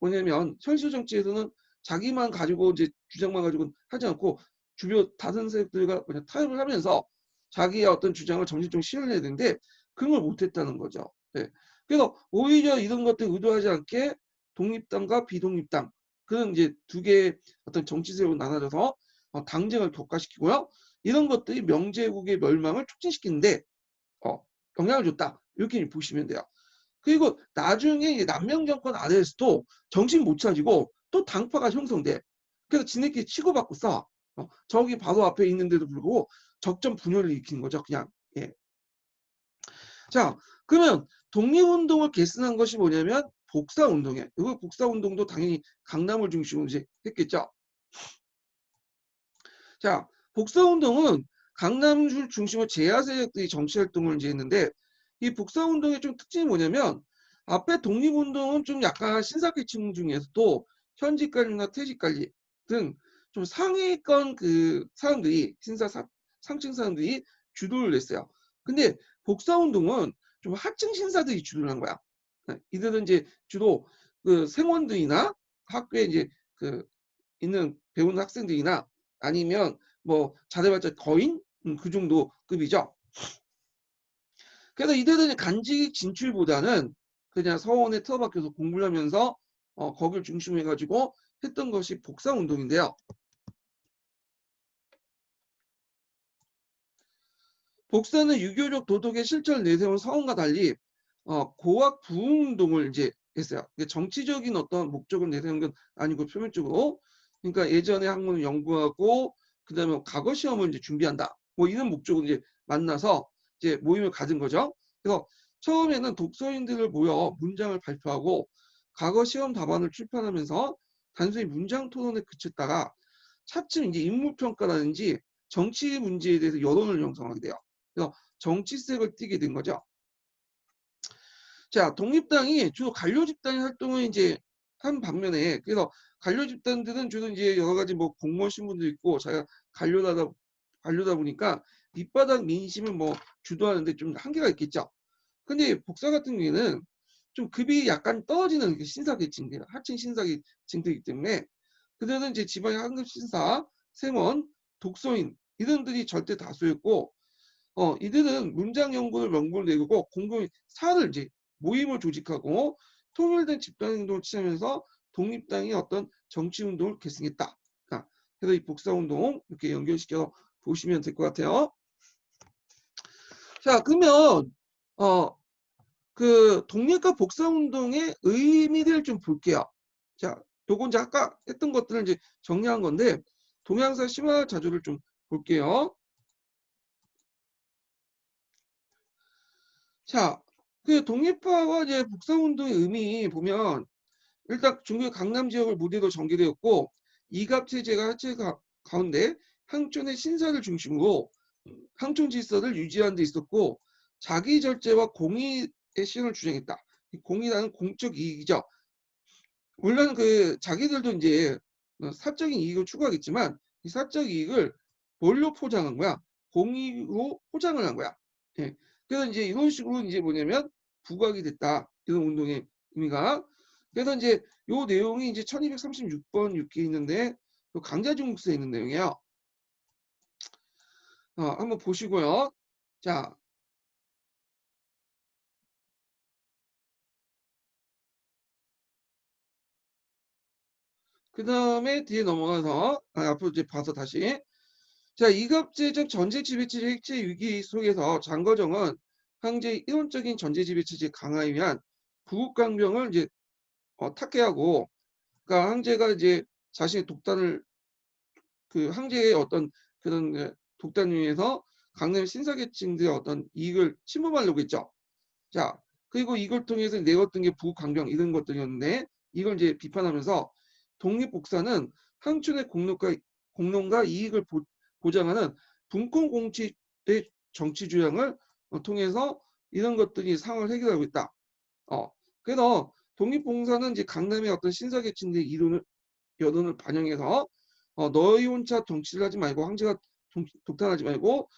뭐냐면 현실 정치에서는 자기만 가지고 이제 주장만 가지고 하지 않고 주변 다른 세력들과 타협을 하면서 자기의 어떤 주장을 정신적으로 실현해야 되는데 그런 걸 못했다는 거죠. 네. 그래서 오히려 이런 것들 의도하지 않게 독립당과 비독립당 그런 이제 두 개의 어떤 정치 세력으로 나눠져서 당쟁을 격화시키고요. 이런 것들이 명제국의 멸망을 촉진시키는데 영향을 줬다. 이렇게 보시면 돼요. 그리고 나중에 남명 정권 아래에서도 정신 못 차리고 또 당파가 형성돼. 그래서 지네끼리 치고받고 싸워. 저기 바로 앞에 있는데도 불구하고 적정 분열을 일으키는 거죠. 그냥. 예. 자, 그러면 독립운동을 개선한 것이 뭐냐면 복사운동이에요. 이거 복사운동도 당연히 강남을 중심으로 이제 했겠죠. 자, 복사운동은 강남을 중심으로 제야 세력들이 정치활동을 이제 했는데 이 복사운동의 좀 특징이 뭐냐면 앞에 독립운동은 좀 약간 신사계층 중에서도 현직관리나 퇴직관리 등 좀 상위권 그 사람들이 상층 사람들이 주도를 했어요. 근데 복사운동은 좀 하층 신사들이 주도를 한 거야. 이들은 이제 주로 그 생원들이나 학교에 이제 그 있는 배우는 학생들이나 아니면 뭐 잘해봤자 거인 그 정도 급이죠. 그래서 이들은 간직 진출보다는 그냥 서원에 틀어박혀서 공부를 하면서 거기를 중심으로 해가지고 했던 것이 복사운동인데요. 복사는 유교적 도덕의 실천을 내세운 서원과 달리 고학 부운동을 이제 했어요. 정치적인 어떤 목적을 내세운 건 아니고 표면적으로 그러니까 예전에 학문을 연구하고 그다음에 과거 시험을 이제 준비한다. 뭐 이런 목적으로 이제 만나서 이제 모임을 가진 거죠. 그래서 처음에는 독서인들을 모여 문장을 발표하고 과거 시험 답안을 출판하면서 단순히 문장 토론에 그쳤다가 차츰 이제 인물 평가라든지 정치 문제에 대해서 여론을 형성하게 돼요. 그래서 정치색을 띠게 된 거죠. 자, 독립당이 주로 관료 집단의 활동을 이제 한 반면에 그래서 관료 집단들은 주로 이제 여러 가지 뭐 공무원 신분도 있고 자기가 관료다 보니까 밑바닥 민심을 뭐 주도하는데 좀 한계가 있겠죠. 근데 복사 같은 경우에는 좀 급이 약간 떨어지는 신사계층들, 하층 신사계층들이기 때문에 그들은 이제 지방의 하급 신사, 세원, 독서인 이들이 절대 다수였고 이들은 문장 연구를 명분을 내고 공동의 사를 이제 모임을 조직하고 통일된 집단 행동을 취하면서 독립당의 어떤 정치 운동을 계승했다. 그래서 이 복사 운동 이렇게 연결시켜 보시면 될 것 같아요. 자, 그러면 그 독립과 복사 운동의 의미를 좀 볼게요. 자, 요건 이제 아까 했던 것들을 이제 정리한 건데 동양사 심화 자료를 좀 볼게요. 자, 그 독립화와 이제 복사 운동의 의미 보면 일단 중국의 강남 지역을 무대로 전개되었고 이갑 체제가 하체 가운데 항촌의 신사를 중심으로 항촌 질서를 유지하는 데 있었고 자기 절제와 공의의 실현을 주장했다. 공의라는 공적 이익이죠. 물론 그 자기들도 이제 사적인 이익을 추구하겠지만 이 사적 이익을 뭘로 포장한 거야? 공익으로 포장을 한 거야. 예. 그래서 이제 이런 식으로 이제 뭐냐면 부각이 됐다. 이런 운동의 의미가. 그래서 이제 요 내용이 이제 1236번 6기에 있는데 또 강자중국서에 있는 내용이에요. 한번 보시고요. 자, 그 다음에 뒤에 넘어가서 앞으로 이제 봐서 다시 자, 이갑제적 전제지배체제 핵제 위기 속에서 장거정은 황제의 이론적인 전제지배체제 강화에 위한 부국강병을 이제 탁해하고, 그러니까 황제가 이제 자신의 독단을 그 황제의 어떤 그런 독단 위에서 강남 신사계층들의 어떤 이익을 침범하려고 했죠. 자, 그리고 이걸 통해서 내었던 게 부국강병 이런 것들이었는데 이걸 이제 비판하면서 독립복사는 황춘의 공론과 이익을 보장하는 분권 공치의 정치 주장을 통해서 이런 것들이 상황을 해결하고 있다. 그래서 독립봉사는 이제 강남의 어떤 신사계층의 여론을 반영해서 너희 혼자 정치를 하지 말고 황제가 독단하지 말고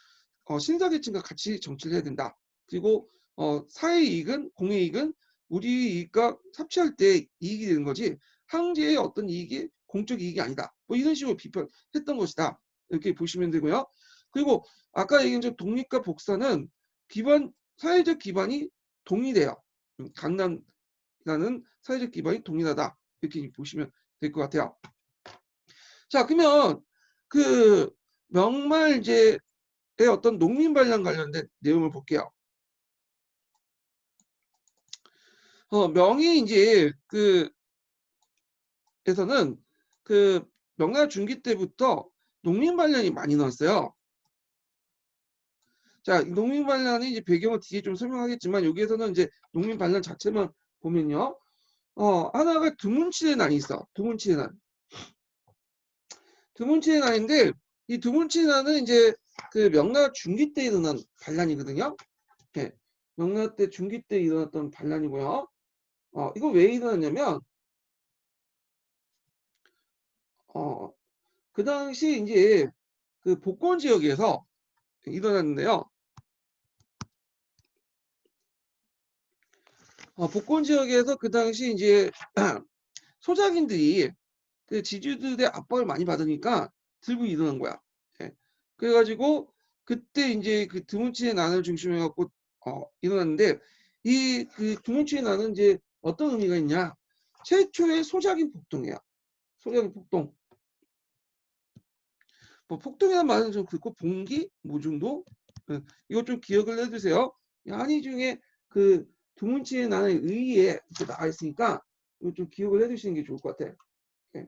신사계층과 같이 정치를 해야 된다. 그리고 사회 이익은 공의 이익은 우리 이익과 삽치할 때 이익이 되는 거지 황제의 어떤 이익이 공적 이익이 아니다. 뭐 이런 식으로 비판했던 것이다. 이렇게 보시면 되고요. 그리고 아까 얘기한 독립과 복사는 기반 사회적 기반이 동일해요. 강남이라는 사회적 기반이 동일하다. 이렇게 보시면 될 것 같아요. 자, 그러면 그 명말 이제 어떤 농민 반란 관련된 내용을 볼게요. 명의 이제 그 에서는 그 명나라 중기 때부터 농민 반란이 많이 나왔어요. 자, 농민 반란이 이제 배경을 뒤에 좀 설명하겠지만 여기에서는 이제 농민 반란 자체만 보면요. 하나가 두문치의 난이 있어. 두문치의 난. 두문치의 난인데 이 두문치의 난은 이제 그 명나라 중기 때 일어난 반란이거든요. 네. 명나라 때 중기 때 일어났던 반란이고요. 이거 왜 일어났냐면 그 당시 이제 그 복권 지역에서 일어났는데요. 복권 지역에서 그 당시 이제 소작인들이 그 지주들의 압박을 많이 받으니까 들고 일어난 거야. 예. 그래가지고 그때 이제 그 드문치의 난을 중심으로 해갖고 일어났는데 이 그 드문치의 난은 이제 어떤 의미가 있냐? 최초의 소작인 폭동이야. 소작인 폭동. 뭐 폭동이라는 말은 좀 그렇고 봉기, 모중도 이거 좀 기억을 해주세요. 한의 중에 그 드문치의 난의 의의에 나와 있으니까 이거 좀 기억을 해주시는 게 좋을 것 같아. 예.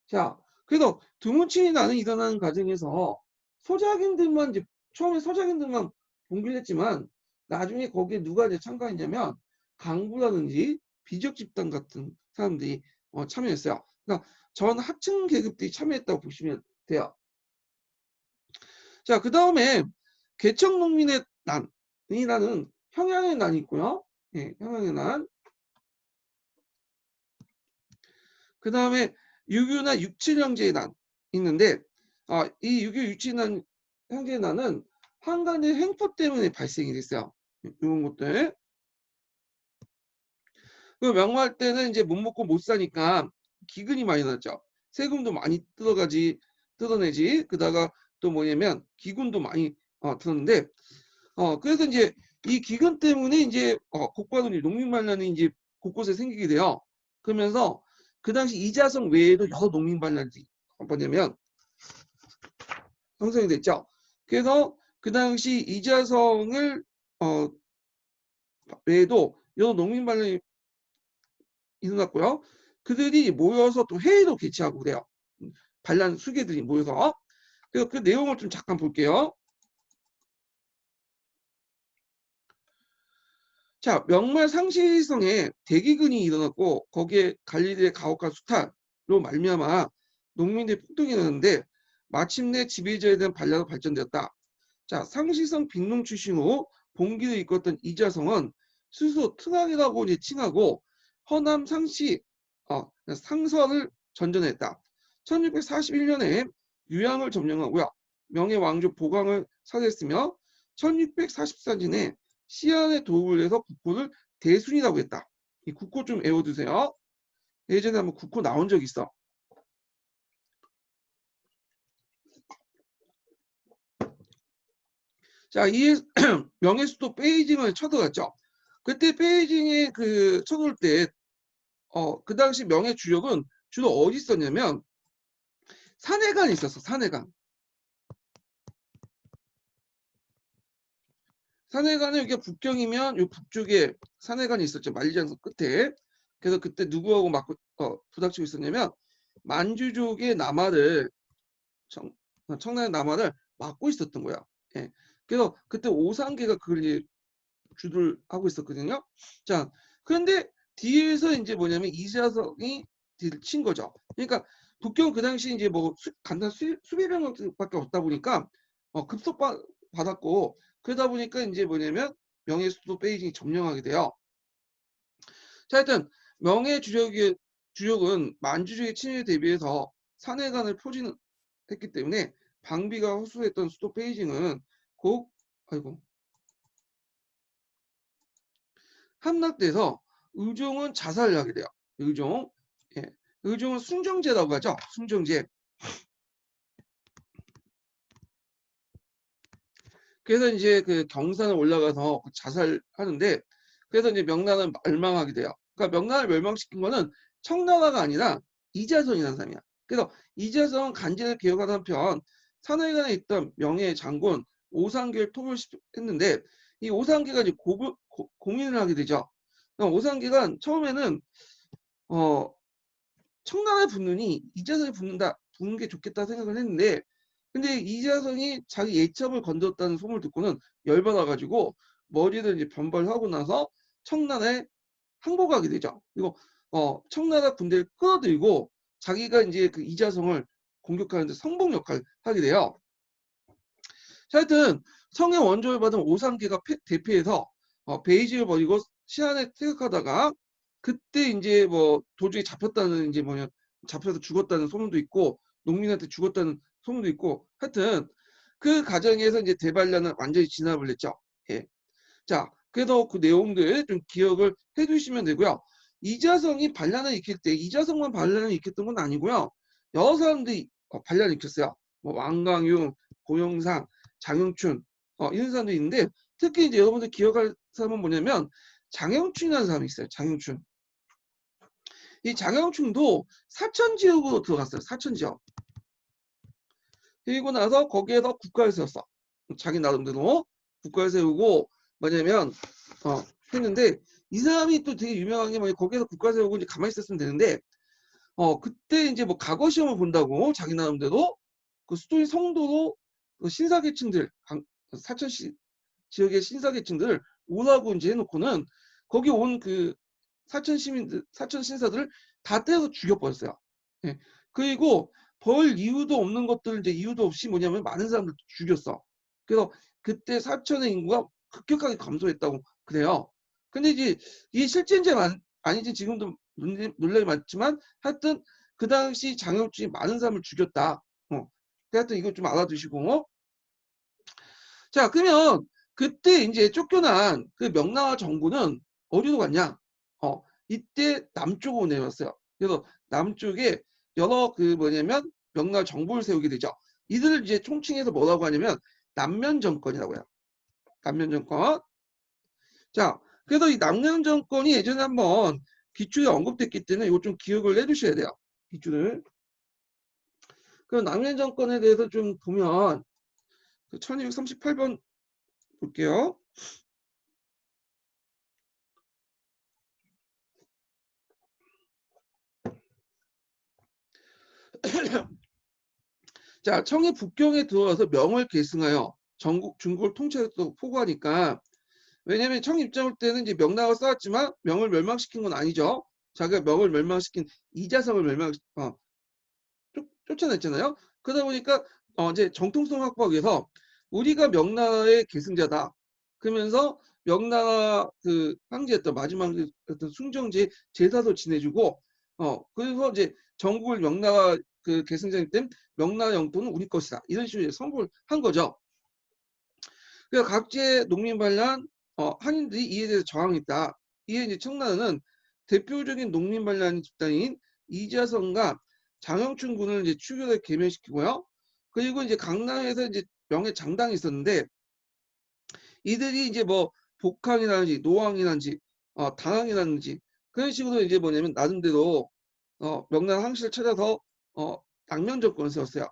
자, 그래서 드문치의 난이 일어나는 과정에서 소작인들만 이제 처음에 소작인들만 봉기를 했지만 나중에 거기에 누가 이제 참가했냐면 강부라든지 비적 집단 같은 사람들이 참여했어요. 그러니까 전 하층 계급들이 참여했다고 보시면 돼요. 자, 그 다음에 개척농민의 난이라는 평양의 난이 있고요. 예, 평양의 난. 그 다음에 유교나 육칠형제의 난 있는데 이 유교 육칠난 형제의 난은 한 가지 횡포 때문에 발생이 됐어요. 이런 것들. 그 명할 때는 이제 못 먹고 못 사니까 기근이 많이 났죠. 세금도 많이 뜯어내지. 그다가 또 뭐냐면 기근도 많이 들었는데 그래서 이제 이 기근 때문에 이제 국가도 농민반란이 이제 곳곳에 생기게 돼요. 그러면서 그 당시 이자성 외에도 여러 농민반란이 뭐냐면 형성이 됐죠. 그래서 그 당시 이자성을 외에도 여러 농민반란이 일어났고요. 그들이 모여서 또 회의도 개최하고 그래요. 반란 수괴들이 모여서. 그래서 그 내용을 좀 잠깐 볼게요. 자, 명말 상시성에 대기근이 일어났고 거기에 갈릴리의 가혹한 수탈로 말미암아 농민들이 폭동이 일어났는데 마침내 지배자에 대한 반란으로 발전되었다. 자, 상시성 빅농 출신 후 봉기를 이끌었던 이자성은 스스로 특악이라고 이제 칭하고 허남 상시 상서를 전전했다. 1641년에 유양을 점령하고요. 명예왕조 보강을 사례했으며 1644년에 시안에 도읍을 해서 국호를 대순이라고 했다. 이 국호 좀 외워두세요. 예전에 한번 국호 나온 적 있어. 자, 이 명예수도 베이징을 쳐들어갔죠. 그때 베이징에 그 쳐들 때, 그 당시 명예 주역은 주로 어디 있었냐면 산해관에 있었어. 산해관. 산해관은 여기가 북경이면 이 북쪽에 산해관이 있었죠. 만리장성 끝에. 그래서 그때 누구하고 막 부닥치고 있었냐면 만주족의 남하를 청나라의 남하를 막고 있었던 거야. 예. 그래서 그때 오상계가 그걸 이제 주도를 하고 있었거든요. 자, 그런데 뒤에서 이제 뭐냐면 이자성이 친 거죠. 그러니까 북경 그 당시 이제 뭐 간단 수백 명밖에 없다 보니까 급속 받았고 그러다 보니까 이제 뭐냐면 명예 수도 베이징이 점령하게 돼요. 자, 하여튼 명예 주력은 만주족의 침입에 대비해서 산해관을 포진했기 때문에 방비가 호소했던 수도 베이징은 곧 함락돼서 의종은 자살을 하게 돼요. 의종. 예. 의종은 숭정제라고 하죠. 숭정제. 그래서 이제 그 경산을 올라가서 자살하는데 그래서 이제 명나라는 멸망하게 돼요. 그러니까 명나라를 멸망시킨 거는 청나라가 아니라 이자성이라는 사람이야. 그래서 이자성은 간제를 개혁하는 한편 산하관에 있던 명예 장군 오상계를 토벌했는데 이 오상계가 이제 공인을 하게 되죠. 그러니까 오상계가 처음에는 청나라에 붙느니 이자성이 붙는 게 좋겠다 생각을 했는데 근데 이자성이 자기 예첩을 건졌다는 소문을 듣고는 열받아가지고 머리를 이제 변발하고 나서 청나라에 항복하게 되죠. 그리고 청나라 군대를 끌어들이고 자기가 이제 그 이자성을 공격하는데 성공 역할을 하게 돼요. 자, 하여튼 성의 원조를 받은 오상계가 대피해서 베이징을 버리고 시안에 퇴각하다가 그때 이제 뭐 도중에 잡혔다는 이제 뭐냐 잡혀서 죽었다는 소문도 있고 농민한테 죽었다는 소문도 있고 하여튼 그 과정에서 이제 대반란은 완전히 진압을 했죠. 예. 자, 그래서 그 내용들 좀 기억을 해두시면 되고요. 이자성이 반란을 일으킬 때 이자성만 반란을 일으켰던 건 아니고요. 여러 사람들이 반란을 일으켰어요. 뭐 왕강윤, 고영상, 장영춘 이런 사람들이 있는데 특히 이제 여러분들 기억할 사람은 뭐냐면 장영춘이라는 사람이 있어요. 장영춘. 이 장영춘도 사천 지역으로 들어갔어요. 사천 지역. 그리고 나서 거기에서 국가를 세웠어. 자기 나름대로 국가를 세우고 뭐냐면 했는데 이 사람이 또 되게 유명한 게 뭐냐 거기에서 국가 세우고 이제 가만히 있었으면 되는데 그때 이제 뭐 과거 시험을 본다고 자기 나름대로 그 수도인 성도로 그 신사계층들 사천시 지역의 신사계층들을 오라고 이제 해놓고는 거기 온 그 사천 시민들 사천 신사들을 다 때려서 죽여버렸어요. 예. 그리고 벌 이유도 없는 것들 이제 이유도 없이 뭐냐면 많은 사람들 죽였어. 그래서 그때 사천의 인구가 급격하게 감소했다고 그래요. 근데 이제 이게 실제인지 아닌지 지금도 논란이 많지만 하여튼 그 당시 장혁준이 많은 사람을 죽였다. 하여튼 이거 좀 알아두시고 자, 그러면 그때 이제 쫓겨난 그 명나라 정부는 어디로 갔냐? 이때 남쪽으로 내려왔어요. 그래서 남쪽에 여러 그 뭐냐면 명나라 정부를 세우게 되죠. 이들을 이제 총칭해서 뭐라고 하냐면 남면 정권이라고 해요. 남면 정권. 자, 그래서 이 남면 정권이 예전에 한번 기출에 언급됐기 때문에 이거 좀 기억을 해두셔야 돼요. 기출을. 그럼 남면 정권에 대해서 좀 보면 1238번 볼게요. 자, 청이 북경에 들어와서 명을 계승하여 전국 중국을 통치하겠다고 포고하니까, 왜냐면 청 입장 때는 이제 명나라가 쌓았지만 명을 멸망시킨 건 아니죠. 자기가 명을 멸망시킨 이자성을 쫓아냈잖아요. 그러다 보니까 이제 정통성 확보하기 위해서 우리가 명나라의 계승자다. 그러면서 명나라 그 황제였던 마지막 어떤 숭정제 제사도 지내주고 그래서 이제 전국을 명나라 그 계승자이기 때문에 명나라 영토는 우리 것이다. 이런 식으로 선포를 한 거죠. 그래서 각지의 농민 반란 한인들이 이에 대해서 저항했다. 이에 이제 청나라는 대표적인 농민 반란 집단인 이자성과 장영춘 군을 이제 추격해 개멸시키고요. 그리고 이제 강남에서 이제 명예 장당이 있었는데 이들이 이제 뭐 복항이라든지 노항이라든지 당항이라든지 그런 식으로 이제 뭐냐면 나름대로 명나라 항시를 찾아서 낙면 정권을 세웠어요.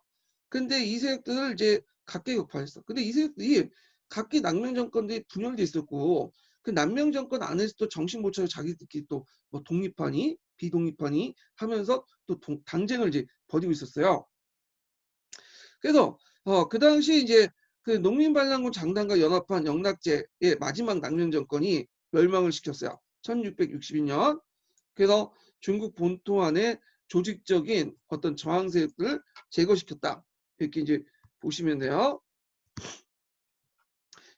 근데 이 세력들을 이제 각계 격파했어. 근데 이 세력들이 각기 낙명 정권들이 분열돼 있었고 그 낙명 정권 안에서도 정신 못 차려 자기들끼리 또 뭐 독립하니 비독립하니 하면서 또 당쟁을 이제 벌이고 있었어요. 그래서 그 당시 이제 그 농민반란군 장단과 연합한 영락제의 마지막 낙명 정권이 멸망을 시켰어요. 1662년. 그래서 중국 본토 안에 조직적인 어떤 저항 세력들을 제거시켰다. 이렇게 이제 보시면 돼요.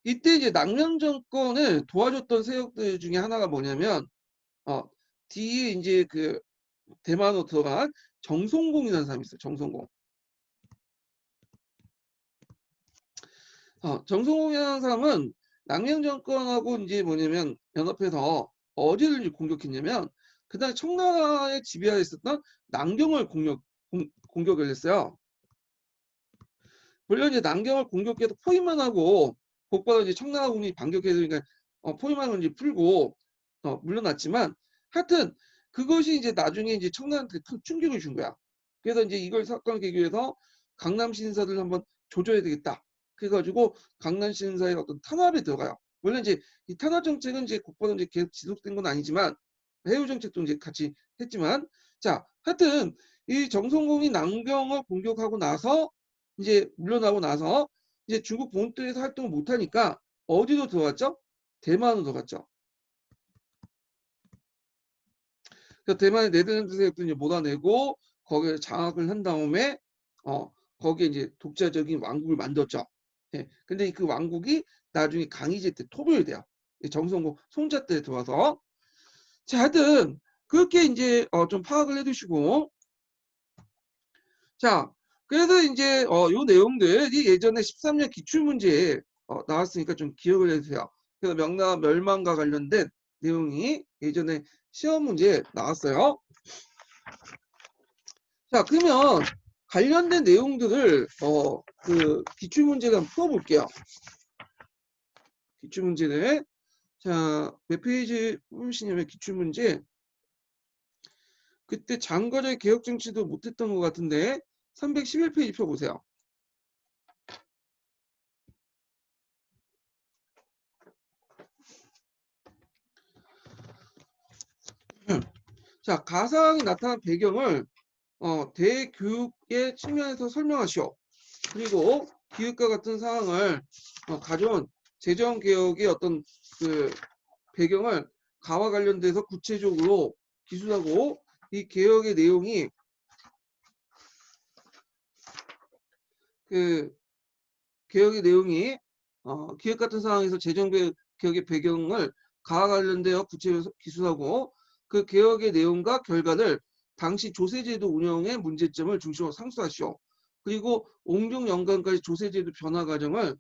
이때 이제 낙명 정권을 도와줬던 세력들 중에 하나가 뭐냐면 뒤에 이제 그 대만으로 들어간 정송공이라는 사람이 있어요. 정송공. 정송공이라는 사람은 낙명 정권하고 이제 뭐냐면 연합해서 어디를 공격했냐면 그다음 청나라의 지배하에 있었던 남경을 공격을 했어요. 물론 이제 남경을 공격해서 포위만 하고 곧바로 이제 청나라군이 반격해서 그러니까 포위만을 이제 풀고 물러났지만 하여튼 그것이 이제 나중에 이제 청나라한테 큰 충격을 준 거야. 그래서 이제 이걸 사건을 계기로 해서 강남 신사를 한번 조져야 되겠다. 그래가지고 강남 신사의 어떤 탄압에 들어가요. 물론 이제 이 탄압 정책은 이제 곧바로 이제 계속 지속된 건 아니지만 해외 정책도 이제 같이 했지만 자 하여튼 이 정성공이 남경을 공격하고 나서 이제 물러나고 나서 이제 중국 본토에서 활동을 못하니까 어디로 들어갔죠? 대만으로 들어갔죠. 그래서 대만의 네덜란드 세력들이 몰아내고 거기에 장악을 한 다음에 거기에 이제 독자적인 왕국을 만들었죠. 예. 근데 그 왕국이 나중에 강희제 때 토벌돼요. 정성공 손자 때 들어와서. 자, 하여튼 그렇게 이제 좀 파악을 해두시고 자, 그래서 이제 요 내용들이 예전에 13년 기출문제에 나왔으니까 좀 기억을 해주세요. 그래서 명나라 멸망과 관련된 내용이 예전에 시험 문제에 나왔어요. 자, 그러면 관련된 내용들을 그 기출문제를 한번 풀어볼게요. 기출문제를 자, 몇 페이지 뽑으시냐면 기출문제 그때 장거리 개혁 정치도 못했던 것 같은데 311페이지 펴보세요. 자, 가상이 나타난 배경을 대교육의 측면에서 설명하시오. 그리고 기획과 같은 사항을 가져온 재정개혁의 어떤 그 배경을 가와 관련돼서 구체적으로 기술하고 이 개혁의 내용이 그 개혁의 내용이 기획 같은 상황에서 재정개혁의 배경을 가와 관련되어 구체적으로 기술하고 그 개혁의 내용과 결과를 당시 조세제도 운영의 문제점을 중심으로 상수하시오. 그리고 옹종 연간까지 조세제도 변화 과정을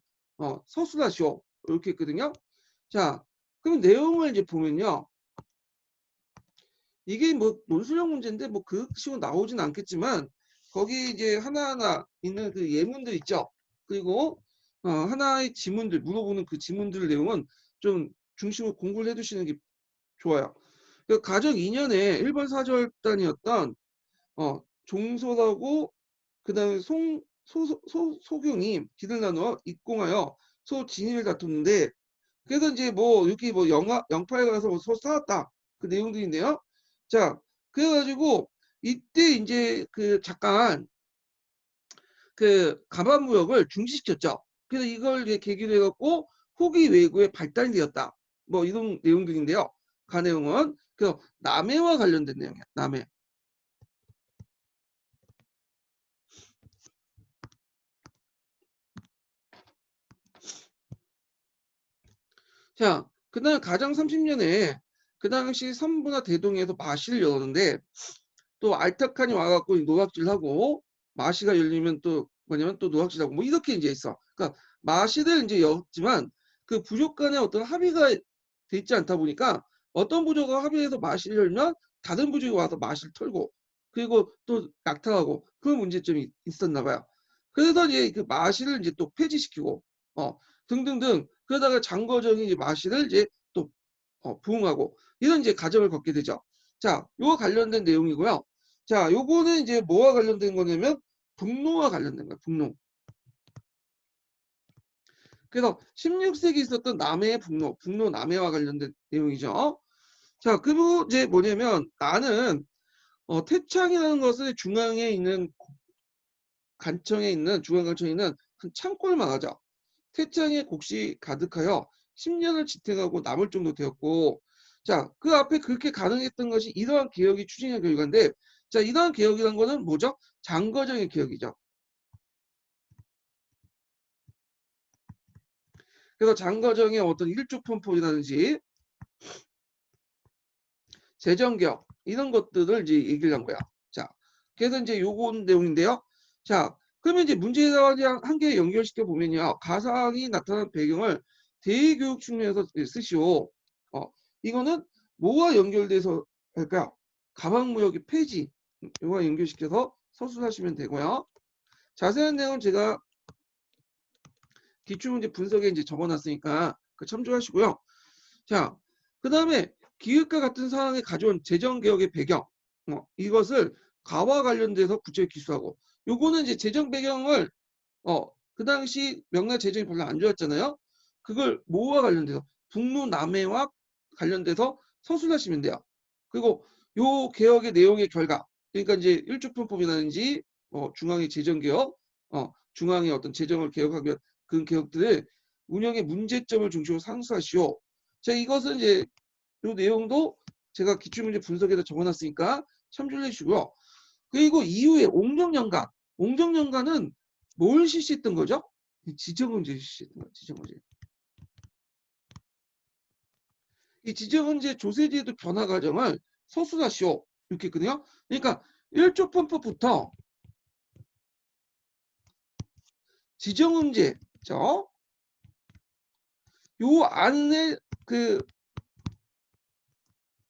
서술하시오. 이렇게 했거든요. 자, 그럼 내용을 이제 보면요. 이게 뭐 논술형 문제인데 뭐 그 식으로 나오진 않겠지만 거기 이제 하나하나 있는 그 예문들 있죠. 그리고 하나의 지문들 물어보는 그 지문들 내용은 좀 중심으로 공부를 해두시는 게 좋아요. 그 가정 2년에 1번 사절단이었던 종소라고 그다음에 소경이 길을 나누어 입공하여 소진위를 다퉜는데 그래서 이제 뭐 여기 뭐 영파에 가서 소 사왔다 그 내용들인데요. 자, 그래가지고 이때 이제 그 잠깐 그 가반무역을 중지시켰죠. 그래서 이걸 이제 계기로 해갖고 후기 외구의 발단이 되었다. 뭐 이런 내용들인데요. 가 내용은 그 남해와 관련된 내용이야. 남해. 자, 그다음 가장 30년에 그 당시 선부나 대동에서 마시를 열었는데 또 알탁한이 와갖고 노각질하고 마시가 열리면 또 뭐냐면 또 노각질하고 뭐 이렇게 이제 있어. 그러니까 마시를 이제 열었지만 그 부족 간에 어떤 합의가 돼 있지 않다 보니까 어떤 부족과 합의해서 마시를 열면 다른 부족이 와서 마시를 털고 그리고 또 낙타하고 그 문제점이 있었나 봐요. 그래서 이제 그 마시를 이제 또 폐지시키고 등등등 그러다가 장거정이 이제 마시를 이제 또 부응하고 이런 이제 과정을 걷게 되죠. 자, 요거 관련된 내용이고요. 자, 요거는 이제 뭐와 관련된 거냐면 북로와 관련된 거예요. 북로. 그래서 16세기 있었던 남해의 북로 남해와 관련된 내용이죠. 자, 그리고 이제 뭐냐면 나는 태창이라는 것을 중앙에 있는 간청에 있는 중앙 간청에 있는 한 창고를 말하죠. 태창의 곡식 가득하여 10년을 지탱하고 남을 정도 되었고 자, 그 앞에 그렇게 가능했던 것이 이러한 개혁이 추진의 결과인데 자, 이러한 개혁이라는 거는 뭐죠? 장거정의 개혁이죠. 그래서 장거정의 어떤 일조편법이라든지 재정개혁 이런 것들을 이제 얘기를 한 거야. 자, 그래서 이제 요거 내용인데요. 자, 그러면 이제 문제랑 한 개 연결시켜 보면요. 가상이 나타난 배경을 대교육 측면에서 쓰시오. 이거는 뭐와 연결돼서 할까요? 가방무역의 폐지 이거와 연결시켜서 서술하시면 되고요. 자세한 내용은 제가 기출문제 분석에 이제 적어놨으니까 그 참조하시고요. 자, 그 다음에 기획과 같은 상황에 가져온 재정개혁의 배경 이것을 가와 관련돼서 구체적 기수하고 요거는 이제 재정 배경을 그 당시 명나라 재정이 별로 안 좋았잖아요. 그걸 뭐와 관련돼서 북로 남해와 관련돼서 서술하시면 돼요. 그리고 요 개혁의 내용의 결과 그러니까 이제 일주편법이라든지 중앙의 재정개혁 중앙의 어떤 재정을 개혁하기 위한 그런 개혁들을 운영의 문제점을 중심으로 상수하시오. 자, 이것은 이제 요 내용도 제가 기출문제 분석에서 적어놨으니까 참조를 해주시고요. 그리고 이후에 옹정연간, 옹정연간은 뭘 실시했던 거죠? 지정은제 실시했던 거죠. 지정은제. 이 지정은제 조세제도 변화 과정을 서술하시오. 이렇게 했거든요. 그러니까 1조 편법부터 지정은제, 요 안에 그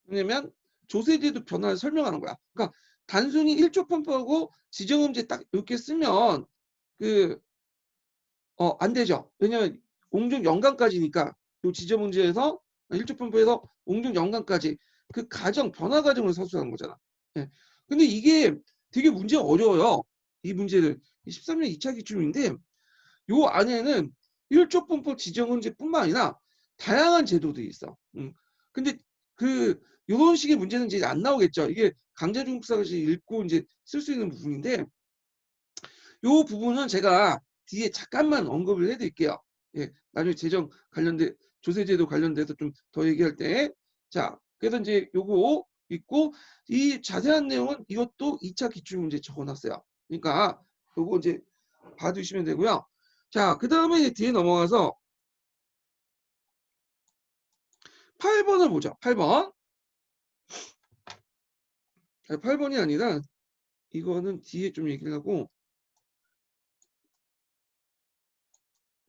뭐냐면 조세제도 변화를 설명하는 거야. 그러니까 단순히 1조 편법하고 지정음제 딱 이렇게 쓰면 그 안 되죠. 왜냐면 옹중 연간까지니까 요 지정 문제에서 1조 편법에서 옹중 연간까지 그 과정 변화 과정을 서술하는 거잖아. 예. 근데 이게 되게 문제가 어려워요. 이 문제를 13년 2차 기출인데 요 안에는 1조 편법 지정 문제뿐만 아니라 다양한 제도들이 있어. 근데 그 요런 식의 문제는 이제 안 나오겠죠. 이게 강제중국사까지 읽고 이제 쓸 수 있는 부분인데 요 부분은 제가 뒤에 잠깐만 언급을 해드릴게요. 예, 나중에 재정 관련돼 조세제도 관련돼서 좀 더 얘기할 때, 자, 그래서 이제 요거 있고 이 자세한 내용은 이것도 2차 기출문제 적어놨어요. 그러니까 요거 이제 봐두시면 되고요. 자, 그 다음에 이제 뒤에 넘어가서 8번을 보죠. 8번. 8번이 아니라 이거는 뒤에 좀 얘기를 하고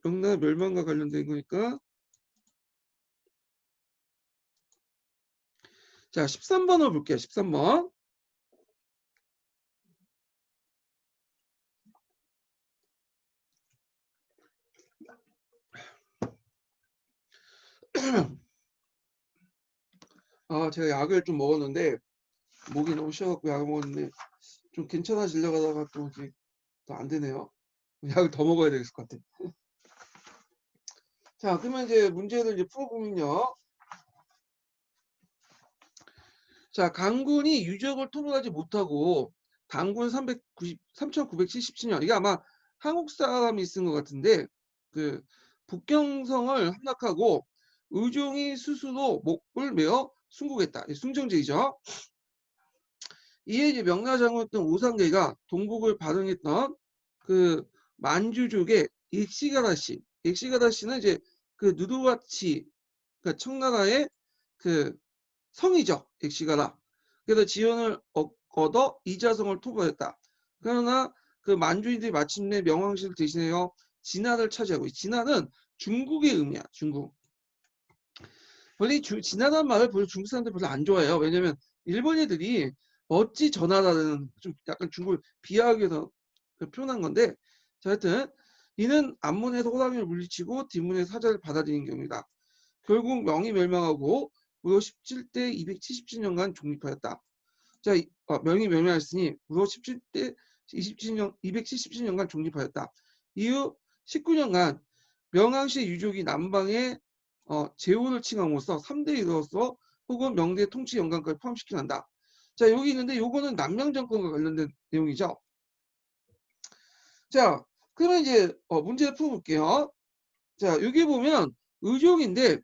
명나라 멸망과 관련된 거니까. 자, 13번을 볼게요. 13번. 제가 약을 좀 먹었는데 목이 너무 쉬어갖고 약을 먹었는데 좀 괜찮아지려고 하다가 또 이게 또 안 되네요. 약을 더 먹어야 되겠을 것 같아. 자, 그러면 이제 문제를 이제 풀어보면요. 자, 강군이 유적을 토벌하지 못하고 단군 3977년, 이게 아마 한국 사람이 쓴 것 같은데, 그 북경성을 함락하고 의종이 스스로 목을 메어 순국했다. 순정제이죠. 이에 이제 명나라 장군이었던 오상계가 동북을 발흥했던 그 만주족의 익시가다 씨는 이제 그 누르와치, 그 청나라의 그 성이죠. 익시가다. 그래서 지원을 얻어 이자성을 토벌했다. 그러나 그 만주인들이 마침내 명왕실을 대신하여 진화를 차지하고, 진화는 중국의 의미야. 중국. 원래 진화란 말을 별로 중국 사람들 별로 안 좋아해요. 왜냐면 일본 애들이 어찌 전하라는 좀 약간 중국을 비하하기 위해서 표현한 건데, 자, 하여튼 이는 앞문에서 호랑이를 물리치고 뒷문에서 사자를 받아들이는 경우이다. 결국 명이 멸망하고 무려 17대 277년간 독립하였다. 자, 명이 멸망했으니 무려 17대 277년간 독립하였다. 이후 19년간 명왕시 유족이 남방에 제후를 칭함으로써 3대 이로서 혹은 명대 통치 영광까지 포함시킨다. 자, 여기 있는데 요거는 남명 정권과 관련된 내용이죠. 자, 그러면 이제 문제를 풀어볼게요. 자, 여기 보면 의종인데,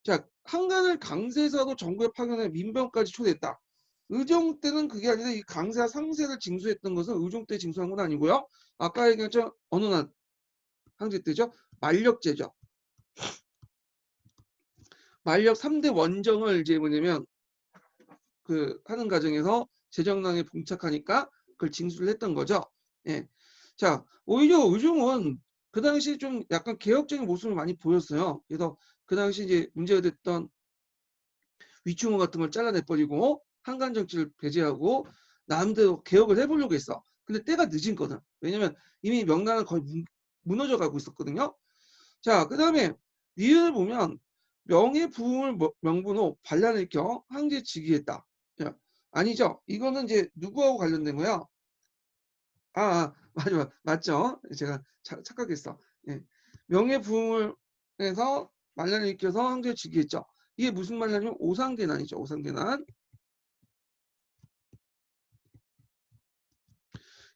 자, 한간을 강세사로 정부에 파견해 민병까지 초대했다. 의종 때는 그게 아니라 이 강사 상세를 징수했던 것은 의종 때 징수한 건 아니고요. 아까 얘기했죠. 어느 날 황제 때죠. 만력제죠. 만력 3대 원정을 이제 뭐냐면 그 하는 과정에서 제정당에 봉착하니까 그걸 징수를 했던 거죠. 예. 자, 오히려 의종은 그 당시 좀 약간 개혁적인 모습을 많이 보였어요. 그래서 그 당시 이제 문제가 됐던 위충원 같은 걸 잘라내버리고 한간 정치를 배제하고 나름대로 개혁을 해보려고 했어. 근데 때가 늦은 거든. 왜냐면 이미 명나라는 거의 무너져 가고 있었거든요. 자, 그 다음에 니은을 보면 명예 부흥을 명분으로 반란을 일으켜 황제 즉위했다. 야, 아니죠. 이거는 이제 누구하고 관련된 거야? 맞죠. 제가 착각했어. 예. 명예 부흥을 해서 반란을 일으켜서 황제 즉위했죠. 이게 무슨 말이냐면 오상계난이죠. 오상계난.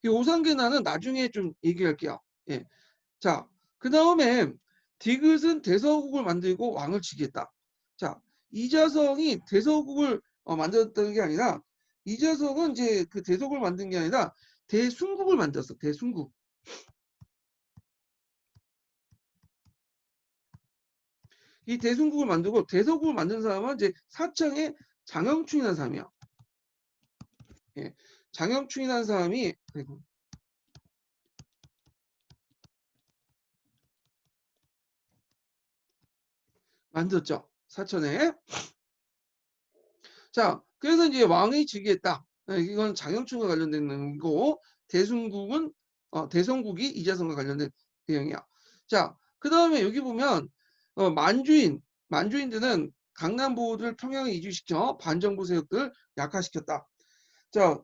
이 오상계난은 나중에 좀 얘기할게요. 예. 자, 그 다음에 디귿은 대서국을 만들고 왕을 즉위했다. 자, 이자성이 대서국을 만들었다는 게 아니라, 이자성은 이제 그 대서국을 만든 게 아니라 대순국을 만들었어. 대순국. 이 대순국을 만들고 대서국을 만든 사람은 이제 사창의 장영충이라는 사람이야. 예. 장영충이라는 사람이 만들었죠. 사천에. 자, 그래서 이제 왕이 즉위했다. 이건 장영충과 관련된 거고, 대순국은 대성국이 이자성과 관련된 내용이야. 자, 그 다음에 여기 보면 만주인들은 강남보호를 평양에 이주시켜 반정부 세력들을 약화시켰다. 자,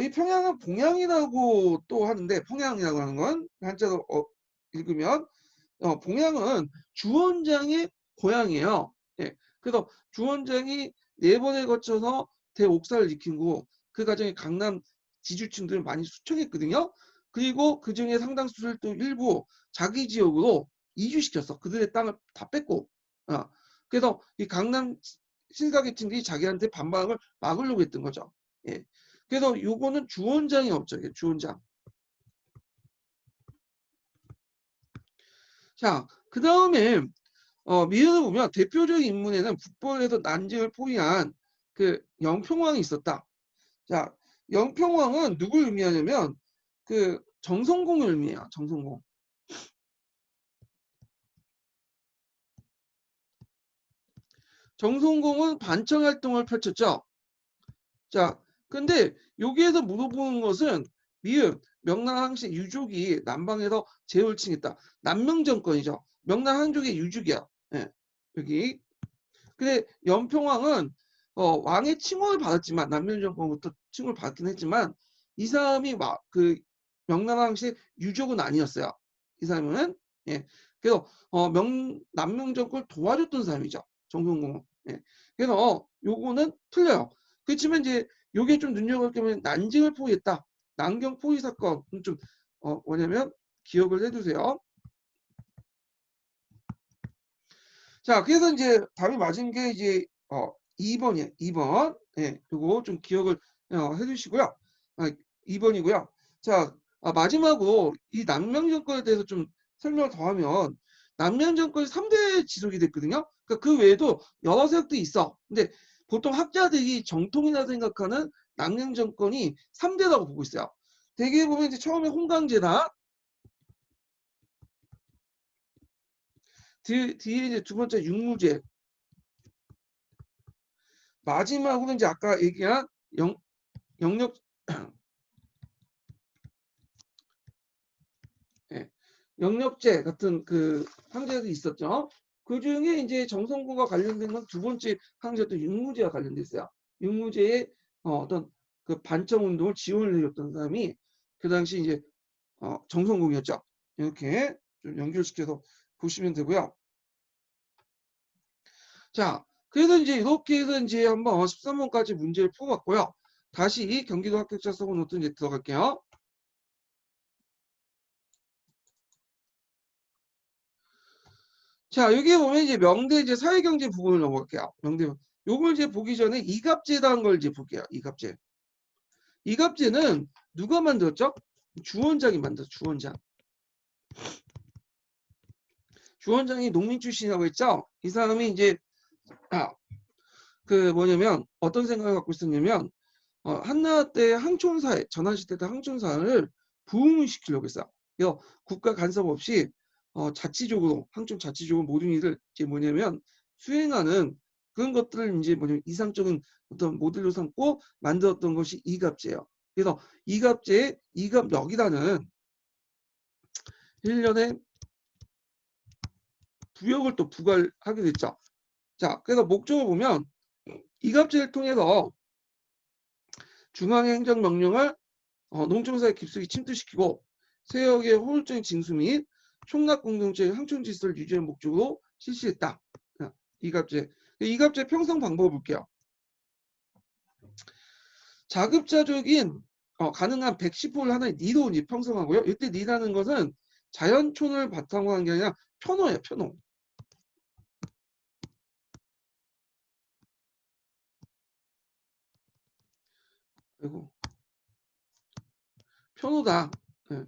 이 평양은 봉양이라고 또 하는데, 평양이라고 하는 건 한자로 읽으면 봉양은 주원장의 고향이에요. 예. 그래서 주원장이 4번에 거쳐서 대옥사를 일으키고 그 과정에 강남 지주층들을 많이 수청했거든요. 그리고 그 중에 상당수를 또 일부 자기 지역으로 이주시켰어. 그들의 땅을 다 뺐고. 그래서 이 강남 실가계층들이 자기한테 반박을 막으려고 했던 거죠. 예. 그래서 요거는 주원장의 업적이에요. 주원장. 자, 그 다음에 미연을 보면 대표적인 인물에는 북벌에서 난징을 포위한 그 영평왕이 있었다. 자, 영평왕은 누굴 의미하냐면 그 정성공을 의미해요. 정성공. 정성공은 반청 활동을 펼쳤죠. 자, 근데 여기에서 물어보는 것은 미음 명나항시 유족이 남방에서 제후를 칭했다. 남명 정권이죠. 명나항족의 유족이야. 예, 여기. 근데 연평왕은 왕의 칭호를 받았지만 남명 정권부터 칭호를 받긴 했지만 이 사람이 그 명나항시 유족은 아니었어요. 이 사람은 예. 그래서 남명 정권을 도와줬던 사람이죠. 정성공은. 예. 그래서 요거는 틀려요. 그렇지만 이제 요게 좀 눈여겨볼 게 난징을 포위했다. 난경 포위 사건 좀 뭐냐면 기억을 해두세요. 자, 그래서 이제 답이 맞은 게 이제 2번이에요. 2번. 예, 요거 좀 기억을 해두시고요. 2번이고요. 자, 마지막으로 이 남명 정권에 대해서 좀 설명을 더하면 남명 정권이 3대 지속이 됐거든요. 그러니까 그 외에도 여러 세력들이 있어. 근데 보통 학자들이 정통이라 생각하는 남명 정권이 3대라고 보고 있어요. 대개 보면 이제 처음에 홍강제나 뒤에 이제 두 번째 육무제, 마지막으로 이제 아까 얘기한 영역 예, 영역제 같은 그 항제들이 있었죠. 그 중에 이제 정성군과 관련된 건 두 번째 항제였던 육무제와 관련돼 있어요. 육무제의 어떤 그 반청 운동을 지원을 해줬던 사람이 그 당시 이제 정성군이었죠. 이렇게 좀 연결시켜서 보시면 되고요. 자, 그래서 이제 이렇게 해서 이제 한번 13번까지 문제를 풀어봤고요. 다시 경기도 합격자 서브 노트 이제 들어갈게요. 자, 여기 보면 이제 명대 이제 사회경제 부분을 넘어갈게요. 명대. 요걸 이제 보기 전에 이갑제라는 걸 이제 볼게요. 이갑제. 이갑제는 누가 만들었죠? 주원장이 만들었죠. 주원장. 주원장이 농민 출신이라고 했죠? 이 사람이 이제 그 뭐냐면 어떤 생각을 갖고 있었냐면 한나라 때 항촌사회, 전환시대 때 항촌사회를 부흥을 시키려고 했어요. 그래서 국가 간섭 없이 자치적으로 항촌 자치적으로 모든 일을 이제 뭐냐면 수행하는 그런 것들을 이제 뭐냐면 이상적인 어떤 모델로 삼고 만들었던 것이 이갑제예요. 그래서 이갑제에 이갑역이라는 1년에 부역을 또 부과를 하게 됐죠. 자, 그래서 목적을 보면 이갑제를 통해서 중앙의 행정명령을 농촌사회 깊숙이 침투시키고 세역의 효율적인 징수 및 총납공동체의 항촌질서를 유지하는 목적으로 실시했다. 이갑제. 이갑제 편성 방법을 볼게요. 자급자족인 가능한 110호를 하나의 니로 이제 편성하고요. 이때 니라는 것은 자연촌을 바탕으로 한 게 아니라 편호예요. 편호. 그리고 편호다. 네.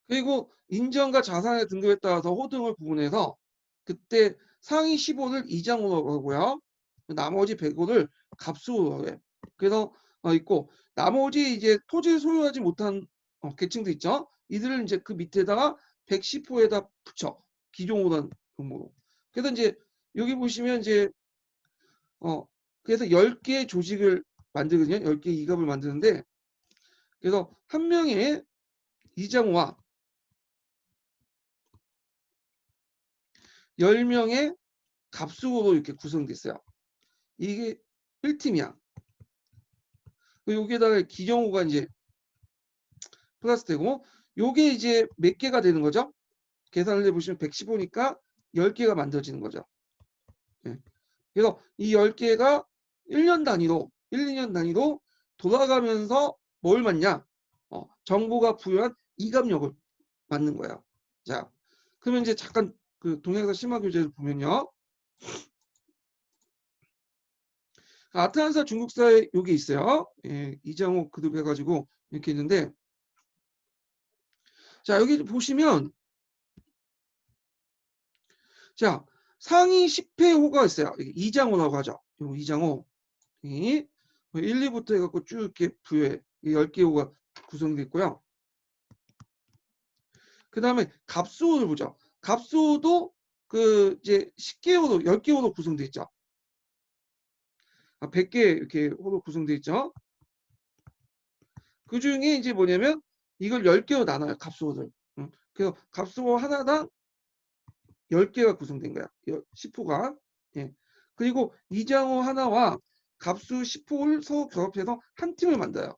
그리고 인정과 자산의 등급에 따라서 호등을 구분해서 그때 상위 15를 이장으로 하고요. 나머지 105를 갑수로 해요. 그래서 있고 나머지 이제 토지를 소유하지 못한 계층도 있죠. 이들을 이제 그 밑에다가 110호에다 붙여 기종호단 용모로. 그래서 이제 여기 보시면 이제 그래서 10개의 조직을 만들거든요. 10개의 이갑을 만드는데 그래서 한 명의 이장호와 10명의 갑수로 이렇게 구성됐어요. 이게 1팀이야. 여기에다가 기정호가 이제 플러스 되고 요게 이제 몇 개가 되는 거죠? 계산을 해보시면 115니까 10개가 만들어지는 거죠. 네. 그래서 이 10개가 1년 단위로 1, 2년 단위로 돌아가면서 뭘 맞냐? 정부가 부여한 이감력을 맞는 거예요. 자, 그러면 이제 잠깐 그 동영상 심화 교재를 보면요. 아트란사 중국사에 여기 있어요. 예, 이장호 그룹 해가지고 이렇게 있는데 자 여기 보시면 자 상위 10회호가 있어요. 이장호라고 하죠. 이장호 1, 2부터 해갖고 쭉 이렇게 부여해 10개 호가 구성되어 있고요. 그 다음에 갑수호를 보죠. 갑수호도 그 이제 10개 호로 10개 호로 구성되어 있죠. 100개 이렇게 호로 구성되어 있죠. 그 중에 이제 뭐냐면 이걸 10개로 나눠요. 값수호를. 그래서 값수호 하나당 10개가 구성된 거야. 10호가. 예. 그리고 이장호 하나와 값수 10호를 서로 결합해서 한 팀을 만들어요.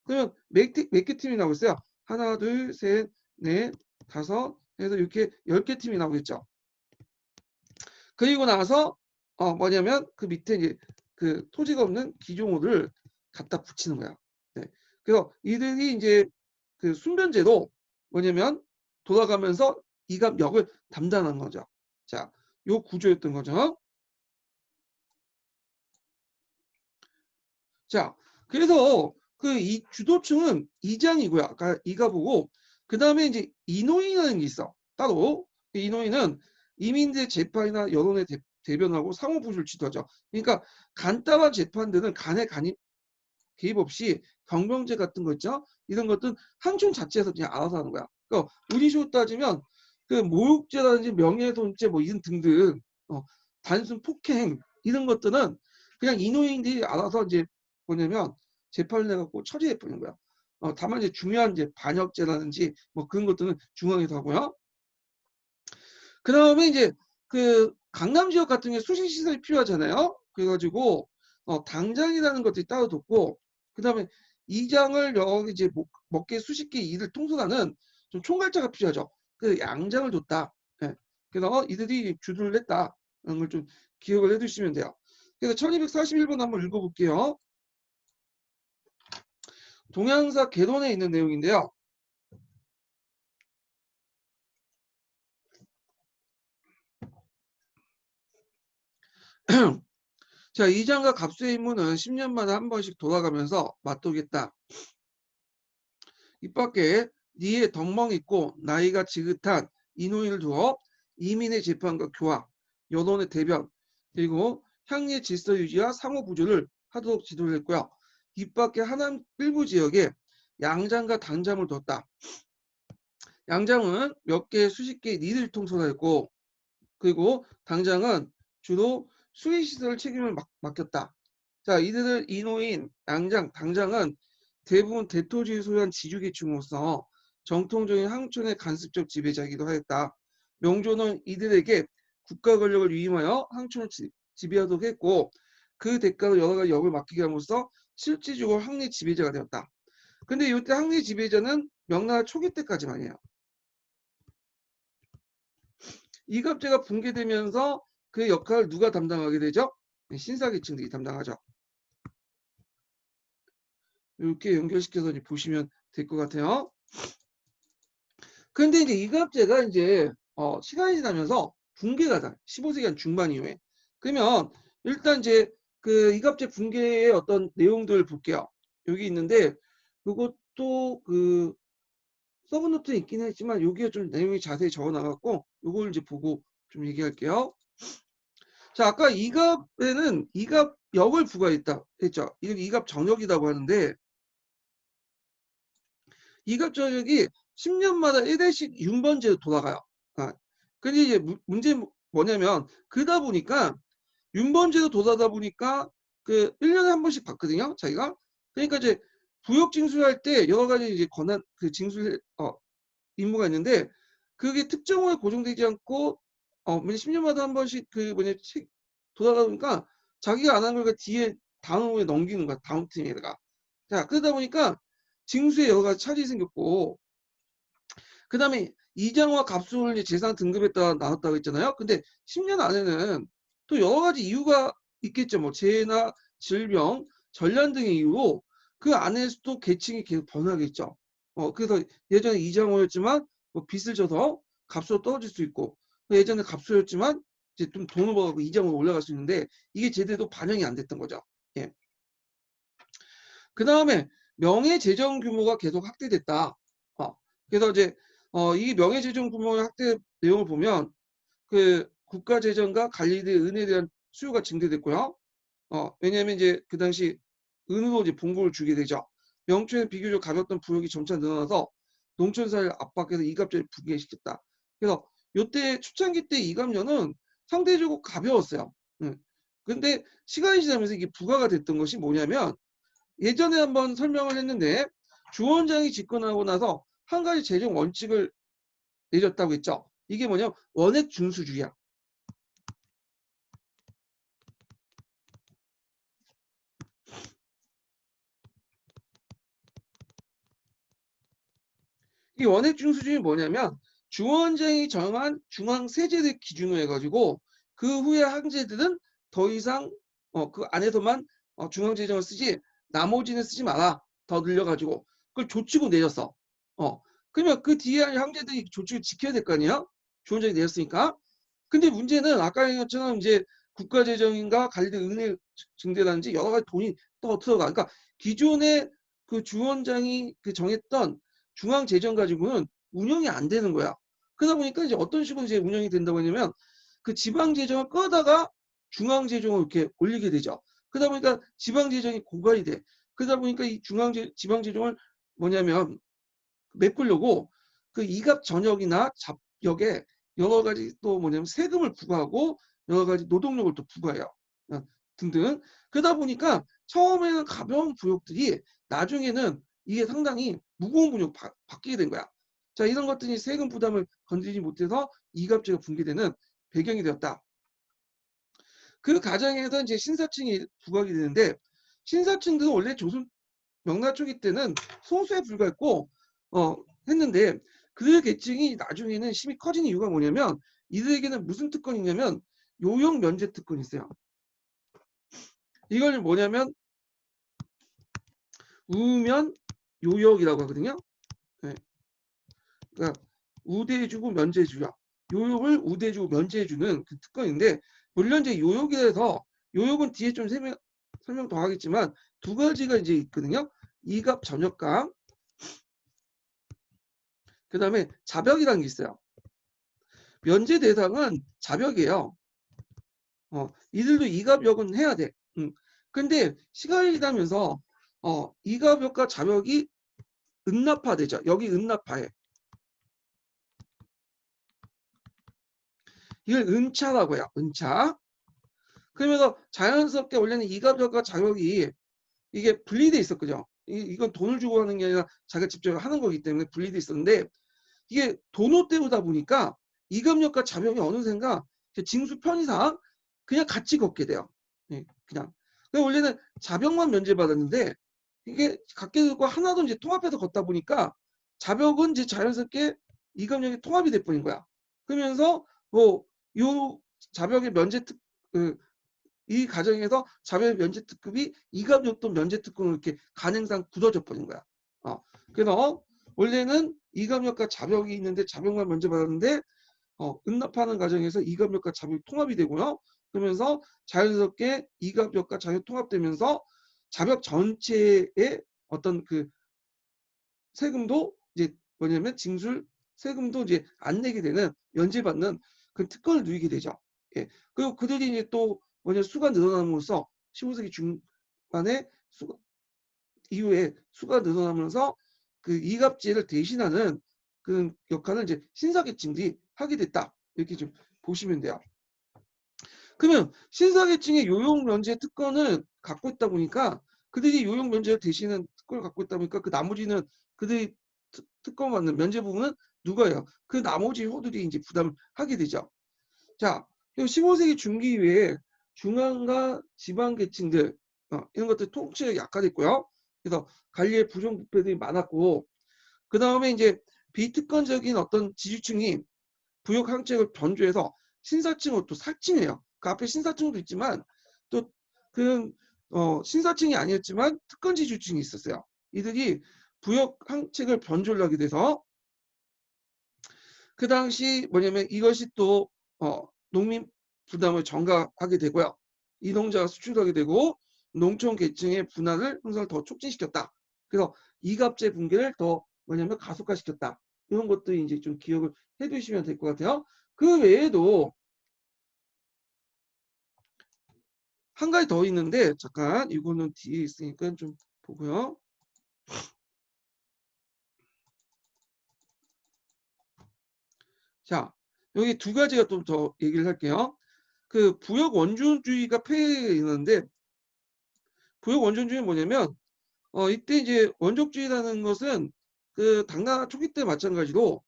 그러면 몇 개 팀이 나오고 있어요? 하나, 둘, 셋, 넷, 다섯 해서 이렇게 10개 팀이 나오겠죠. 그리고 나서 뭐냐면 그 밑에 이제 그 토지가 없는 기종호를 갖다 붙이는 거야. 네. 그래서 이들이 이제 그 순변제로 뭐냐면 돌아가면서 이갑 역을 담당하는 거죠. 자, 요 구조였던 거죠. 자, 그래서 그 이 주도층은 이장이고요. 아까 이갑이고 그 다음에 이제 인호인이라는 게 있어. 따로 인호인은 이민대 재판이나 여론의 대변하고 상호 부수를 지도하죠. 그러니까 간단한 재판들은 간에 개입 없이 경병제 같은 거 있죠. 이런 것들은 항촌 자체에서 그냥 알아서 하는 거야. 그러니까 우리식으로 따지면 그 모욕죄라든지 명예훼손죄 뭐 이런 등등 단순 폭행 이런 것들은 그냥 인호인들이 알아서 이제 뭐냐면 재판을 해갖고 처리해 버리는 거야. 다만 이제 중요한 이제 반역죄라든지 뭐 그런 것들은 중앙에서 하고요. 그 다음에 이제 그 강남 지역 같은 게 수신 시설이 필요하잖아요. 그래가지고 당장이라는 것들이 따로 뒀고 그 다음에 이장을 여기 이제 몇 개 수십 개 일을 통솔하는 좀 총괄자가 필요하죠. 그 양장을 뒀다. 예. 그래서 이들이 주도를 했다는 걸 좀 기억을 해두시면 돼요. 그래서 1241번 한번 읽어볼게요. 동양사 개론에 있는 내용인데요. 자, 이장과 갑수의 임무는 10년마다 한 번씩 돌아가면서 맞도겠다. 이밖에 니의 덕멍 있고 나이가 지긋한 인호인을 두어 이민의 재판과 교화, 여론의 대변, 그리고 향리의 질서 유지와 상호 구조를 하도록 지도를 했고요. 이밖에 하남 일부 지역에 양장과 당장을 뒀다. 양장은 몇 개, 수십 개의 니를 통솔하였고, 그리고 당장은 주로 수의시설 책임을 맡겼다. 자, 이들을 인호인, 양장, 당장은 대부분 대토지를 소유한 지주계층으로서 정통적인 항촌의 간섭적 지배자이기도 하였다. 명조는 이들에게 국가 권력을 위임하여 항촌을 지배하도록 했고 그 대가로 여러 가지 역을 맡기게 함으로써 실질적으로 항리 지배자가 되었다. 근데 이때 항리 지배자는 명나라 초기 때까지만이에요. 이갑제가 붕괴되면서 그 역할을 누가 담당하게 되죠? 신사계층들이 담당하죠. 이렇게 연결시켜서 이제 보시면 될 것 같아요. 그런데 이제 이갑제가 이제 시간이 지나면서 붕괴가 돼. 15세기 한 중반 이후에. 그러면 일단 이제 그 이갑제 붕괴의 어떤 내용들을 볼게요. 여기 있는데 이것도 그 서브노트에 있긴 했지만 여기에 좀 내용이 자세히 적어 나갔고 이걸 이제 보고 좀 얘기할게요. 자, 아까 이갑에는 이갑역을 부과했다 했죠. 이걸 이갑 정역이라고 하는데 이갑 정역이 10년마다 1회씩 윤번제로 돌아가요. 근데 이제 문제 뭐냐면 그러다 보니까 윤번제로 돌아다 보니까 그 1년에 한 번씩 받거든요. 자기가. 그러니까 이제 부역 징수할 때 여러 가지 이제 권한 그 징수 임무가 있는데 그게 특정호에 고정되지 않고 10년마다 한 번씩 그 돌아가 보니까 자기가 안 한 걸 뒤에 다음 호에 넘기는 거야. 다음 팀에다가. 자, 그러다 보니까 징수에 여러 가지 차질이 생겼고 그 다음에 이장과 갑수를 재산 등급에 따라 나눴다고 했잖아요. 근데 10년 안에는 또 여러 가지 이유가 있겠죠. 뭐 재해나 질병, 전란 등의 이유로 그 안에서도 계층이 계속 변하겠죠. 그래서 예전에 이장호였지만 뭐 빚을 져서 값으로 떨어질 수 있고 예전에 갑수였지만 이제 좀 돈을 벌고 이장으로 올라갈 수 있는데 이게 제대로 반영이 안 됐던 거죠. 예. 그 다음에 명예재정 규모가 계속 확대됐다. 그래서 이제 이 명예재정 규모의 확대 내용을 보면 그 국가재정과 관리대 은에 대한 수요가 증대됐고요. 왜냐하면 이제 그 당시 은으로 이제 봉급을 주게 되죠. 명초에 비교적 가볍던 부역이 점차 늘어나서 농촌사회를 압박해서 이갑제를 붕괴시켰다. 그래서 요때 초창기 때 이감료는 상대적으로 가벼웠어요. 근데 시간이 지나면서 이게 부과가 됐던 것이 뭐냐면 예전에 한번 설명을 했는데 주원장이 집권하고 나서 한 가지 재정 원칙을 내렸다고 했죠. 이게 뭐냐면 원액 준수주의야. 이 원액 준수주의는 뭐냐면 주원장이 정한 중앙 세제를 기준으로 해가지고 그 후에 항제들은 더 이상 그 안에서만 중앙 재정을 쓰지 나머지는 쓰지 마라. 더 늘려가지고 그걸 조치고 내렸어. 그러면 그 뒤에 항제들이 조치를 지켜야 될 거 아니야? 주원장이 내렸으니까. 근데 문제는 아까 얘기한 것처럼 이제 국가재정인가 관리된 은행 증대라든지 여러 가지 돈이 또 들어가. 그러니까 기존에 그 주원장이 그 정했던 중앙재정 가지고는 운영이 안 되는 거야. 그러다 보니까 이제 어떤 식으로 이제 운영이 된다고 하냐면 그 지방재정을 꺼다가 중앙재정을 이렇게 올리게 되죠. 그러다 보니까 지방재정이 고갈이 돼. 그러다 보니까 이 지방재정을 뭐냐면 메꾸려고 그 이갑 전역이나 잡역에 여러 가지 또 뭐냐면 세금을 부과하고 여러 가지 노동력을 또 부과해요. 등등. 그러다 보니까 처음에는 가벼운 부역들이 나중에는 이게 상당히 무거운 부역 바뀌게 된 거야. 자, 이런 것들이 세금 부담을 건드리지 못해서 이갑제가 붕괴되는 배경이 되었다. 그 과정에서 이제 신사층이 부각이 되는데 신사층들은 원래 조선 명나 초기 때는 소수에 불과했고 했는데 그 계층이 나중에는 힘이 커진 이유가 뭐냐면 이들에게는 무슨 특권이냐면 요역 면제 특권이 있어요. 이걸 뭐냐면 우면 요역이라고 하거든요. 네. 그러니까 우대해주고 면제해주야. 요역을 우대해주고 면제해주는 그 특권인데 물론 이제 요역이라서 요역은 뒤에 좀 설명 더 하겠지만 두 가지가 이제 있거든요. 이갑 전역감 그 다음에 자벽이라는 게 있어요. 면제 대상은 자벽이에요. 이들도 이갑역은 해야 돼. 근데 시간이 지나면서 이갑역과 자벽이 은납화되죠. 여기 은납화해. 이걸 은차라고 해요. 은차. 그러면서 자연스럽게 원래는 이갑역과 자벽이 이게 분리돼 있었거든요. 이건 돈을 주고 하는 게 아니라 자기가 직접 하는 거기 때문에 분리돼 있었는데 이게 도노 때우다 보니까 이갑역과 자벽이 어느샌가 징수 편의상 그냥 같이 걷게 돼요. 네, 그냥. 원래는 자벽만 면제받았는데 이게 각계 들고 하나도 이제 통합해서 걷다 보니까 자벽은 이제 자연스럽게 이갑역이 통합이 돼 버린 거야. 그러면서 뭐 요 자벽의 면제 이 과정에서 자벽 면제 특급이 이갑역도 면제 특급으로 이렇게 간행상 굳어져 버린 거야. 그래서 원래는 이갑역과 자벽이 있는데 자벽만 면제받았는데 은납하는 과정에서 이갑역과 자벽이 통합이 되고요. 그러면서 자연스럽게 이갑역과 자벽 통합되면서 자벽 전체의 어떤 그 세금도 이제 뭐냐면 징술 세금도 이제 안 내게 되는 면제받는 그 특권을 누리게 되죠. 예. 그리고 그들이 이제 또 뭐냐 수가 늘어남으로써 15세기 중반에 이후에 수가 늘어나면서 그 이갑제를 대신하는 그 역할을 이제 신사계층들이 하게 됐다. 이렇게 좀 보시면 돼요. 그러면 신사계층의 요용면제 특권을 갖고 있다 보니까 그들이 요용면제를 대신하는 특권을 갖고 있다 보니까 그 나머지는 그들이 특권 받는 면제 부분은 누가요? 그 나머지 호들이 이제 부담을 하게 되죠. 자, 15세기 중기 이후에 중앙과 지방 계층들 이런 것들 통치가 약화됐고요. 그래서 관리의 부정부패들이 많았고 그 다음에 이제 비특권적인 어떤 지주층이 부역 항책을 변조해서 신사층을 또 살칭해요. 그 앞에 신사층도 있지만 또 그 신사층이 아니었지만 특권 지주층이 있었어요. 이들이 부역 항책을 변조를 하게 돼서 그 당시 뭐냐면 이것이 또 농민 부담을 전가하게 되고요. 이농자가 수출하게 되고 농촌 계층의 분할을 항상 더 촉진시켰다. 그래서 이갑제 붕괴를 더 뭐냐면 가속화시켰다. 이런 것들이 이제 좀 기억을 해두시면 될 것 같아요. 그 외에도 한 가지 더 있는데 잠깐 이거는 뒤에 있으니까 좀 보고요. 자, 여기 두 가지가 좀 더 얘기를 할게요. 그 부역 원존주의가 폐해있는데 부역 원존주의는 뭐냐면 이때 이제 원족주의라는 것은 그 당나라 초기 때 마찬가지로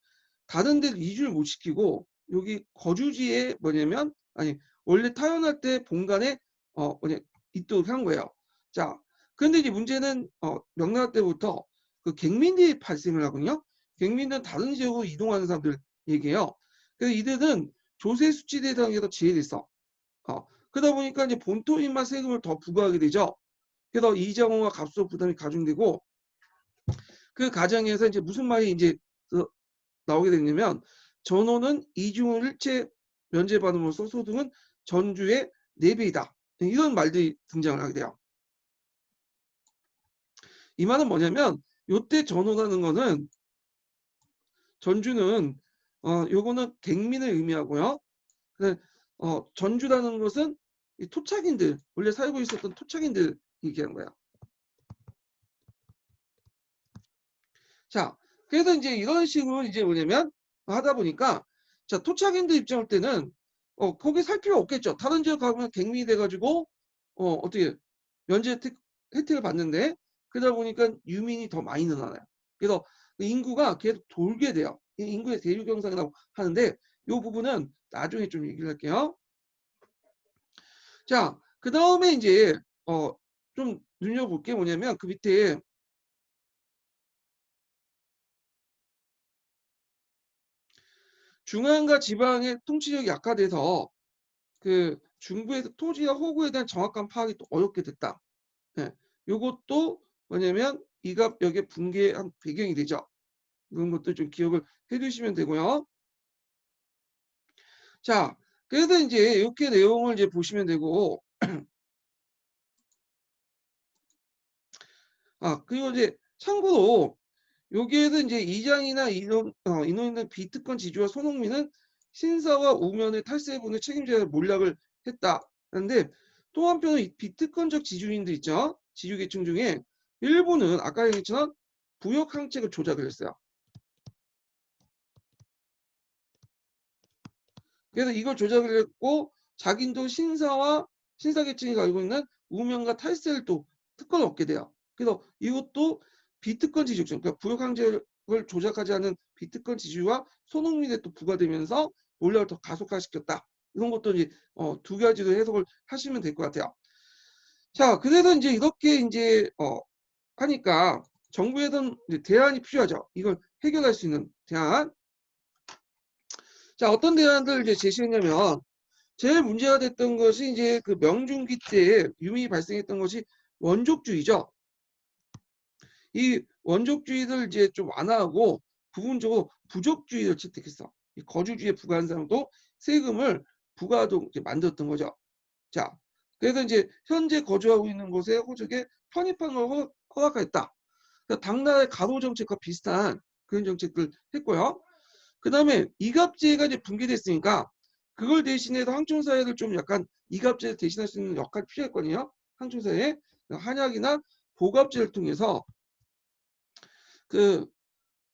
다른 데를 이주를 못 시키고 여기 거주지에 뭐냐면 아니 원래 타연할 때 본관에 뭐냐 있도록 한 거예요. 자, 그런데 이제 문제는 명나라 때부터 그 갱민들이 발생을 하거든요. 갱민들은 다른 지역으로 이동하는 사람들 얘기해요. 그래서 이들은 조세 수치 대상에서 제외됐어. 그러다 보니까 이제 본토인만 세금을 더 부과하게 되죠. 그래서 이자공과 갑소 부담이 가중되고 그 과정에서 이제 무슨 말이 이제 나오게 되냐면 전호는 이중을 일체 면제받음으로써 소득은 전주의 4배이다. 이런 말들이 등장을 하게 돼요. 이 말은 뭐냐면 요때 전호라는 거는 전주는 요거는 갱민을 의미하고요. 전주라는 것은 이 토착인들 원래 살고 있었던 토착인들 얘기하는 거야. 자, 그래서 이제 이런 식으로 이제 뭐냐면 하다 보니까 자 토착인들 입장할 때는 거기 살 필요 없겠죠. 다른 지역 가면 갱민이 돼가지고 어떻게 면제 혜택을 받는데 그러다 보니까 유민이 더 많이 늘어나요. 그래서 인구가 계속 돌게 돼요. 인구의 대륙 형상이라고 하는데 이 부분은 나중에 좀 얘기를 할게요. 자, 그 다음에 이제 좀 눈여볼 게 뭐냐면 그 밑에 중앙과 지방의 통치력이 약화돼서 그 중부에서 토지와 호구에 대한 정확한 파악이 또 어렵게 됐다. 예. 요것도 뭐냐면 이갑역의 붕괴한 배경이 되죠. 이런 것도 좀 기억을 해두시면 되고요. 자, 그래서 이제 이렇게 내용을 이제 보시면 되고, 그리고 이제 참고로 여기에서 이제 이장이나 인원이나 비특권 지주와 손흥민은 신사와 우면의 탈세분을 책임져야 몰락을 했다. 그런데 또 한편으로 이 비특권적 지주인들 있죠. 지주계층 중에 일부는 아까 얘기했지만 부역 항책을 조작을 했어요. 그래서 이걸 조작을 했고 자기도 신사와 신사계층이 가지고 있는 우명과 탈세를 또 특권을 얻게 돼요. 그래서 이것도 비특권 지주층, 그러니까 부역 항책을 조작하지 않은 비특권 지주와 손흥민에 또 부과되면서 몰락을 더 가속화시켰다. 이런 것도 이제 두 가지로 해석을 하시면 될 것 같아요. 자, 그래서 이제 이렇게 이제 하니까 정부에선 이제 대안이 필요하죠. 이걸 해결할 수 있는 대안. 자, 어떤 대안들을 이제 제시했냐면 제일 문제가 됐던 것이 이제 그 명중기 때 유민이 발생했던 것이 원족주의죠. 이 원족주의를 이제 좀 완화하고 부분적으로 부족주의를 채택했어. 이 거주주의에 부과한 사람도 세금을 부과하도록 이제 만들었던 거죠. 자, 그래서 이제 현재 거주하고 있는 곳에 호적에 편입한 걸 허락했다. 그러니까 당나라의 가로 정책과 비슷한 그런 정책들 했고요. 그 다음에 이갑제가 이제 붕괴됐으니까 그걸 대신해서 항촌사회를 좀 약간 이갑제를 대신할 수 있는 역할이 필요했거든요. 항촌사회 한약이나 보갑제를 통해서 그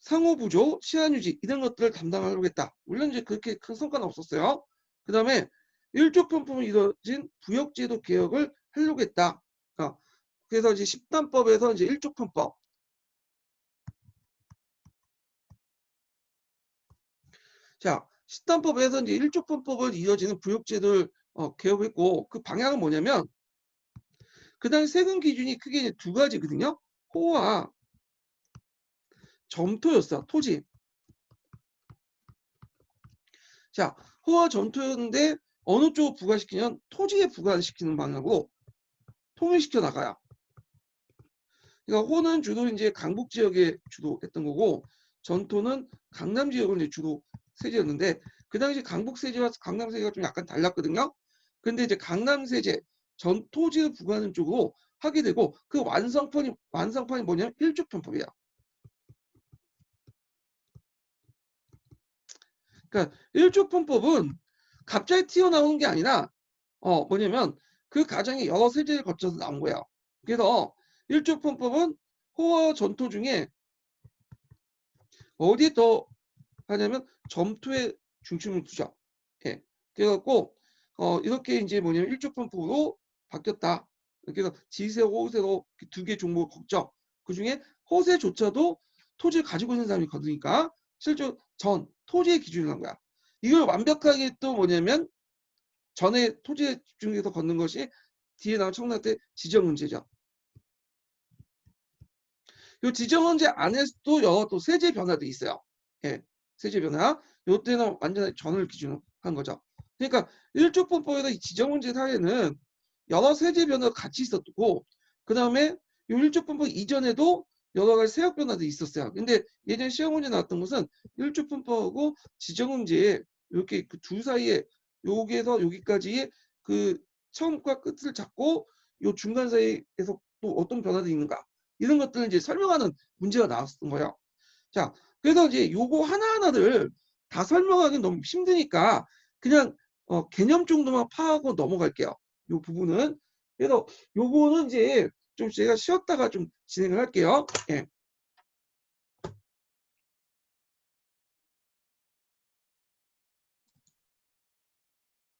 상호부조, 시한유지 이런 것들을 담당하겠다. 물론 이제 그렇게 큰 성과는 없었어요. 그 다음에 일족편법으로 이루어진 부역제도 개혁을 하려고 했다. 그래서 이제 10단법에서 이제 일족편법. 자, 10단법에서 이제 일족편법을 이어지는 부역제도를 개혁했고 그 방향은 뭐냐면 그 당시 세금 기준이 크게 이제 두 가지거든요. 호와 점토였어. 토지. 자, 호와 점토였는데 어느 쪽을 부과시키냐면 토지에 부과시키는 방향으로 통일시켜 나가요. 그러니까 호는 주로 이제 강북 지역에 주로 했던 거고 전토는 강남 지역을 이제 주로 세제였는데 그 당시 강북 세제와 강남 세제가 좀 약간 달랐거든요. 근데 이제 강남 세제 전토지를 부과하는 쪽으로 하게 되고 그 완성판이 뭐냐면 일족편법이에요. 그러니까 일족편법은 갑자기 튀어나오는 게 아니라 뭐냐면 그 과정에 여러 세제를 거쳐서 나온 거예요. 그래서 일족편법은 호와 전토 중에 어디에 더 하냐면 점토에 중심을 두죠. 예. 그래갖고 이렇게 이제 뭐냐면 일조분포로 바뀌었다. 그래서 지세, 호세로 두 개 종목을 걷죠. 그 중에 호세조차도 토지를 가지고 있는 사람이 거두니까 실제 토지의 기준을 한 거야. 이걸 완벽하게 또 뭐냐면 전에 토지에 집중해서 걷는 것이 뒤에 나온 청약 때 지정은제죠. 이 지정은제 안에서도 여러 또 세제 변화도 있어요. 예, 세제 변화. 요때는 완전히 전을 기준으로 한 거죠. 그러니까 일조분법에서 이 지정은제 사례는 여러 세제 변화가 같이 있었고, 그 다음에 이 일조분법 이전에도 여러 가지 세역 변화도 있었어요. 근데 예전 시험 문제 나왔던 것은 일조분법하고 지정은제 이렇게 그 둘 사이에 여기에서 여기까지의 그 처음과 끝을 잡고 요 중간 사이에서 또 어떤 변화도 있는가, 이런 것들을 이제 설명하는 문제가 나왔던 거예요. 자, 그래서 이제 요거 하나하나를 다 설명하기 너무 힘드니까 그냥 개념 정도만 파악하고 넘어갈게요. 요 부분은. 그래서 요거는 이제 좀 제가 쉬었다가 좀 진행을 할게요. 예.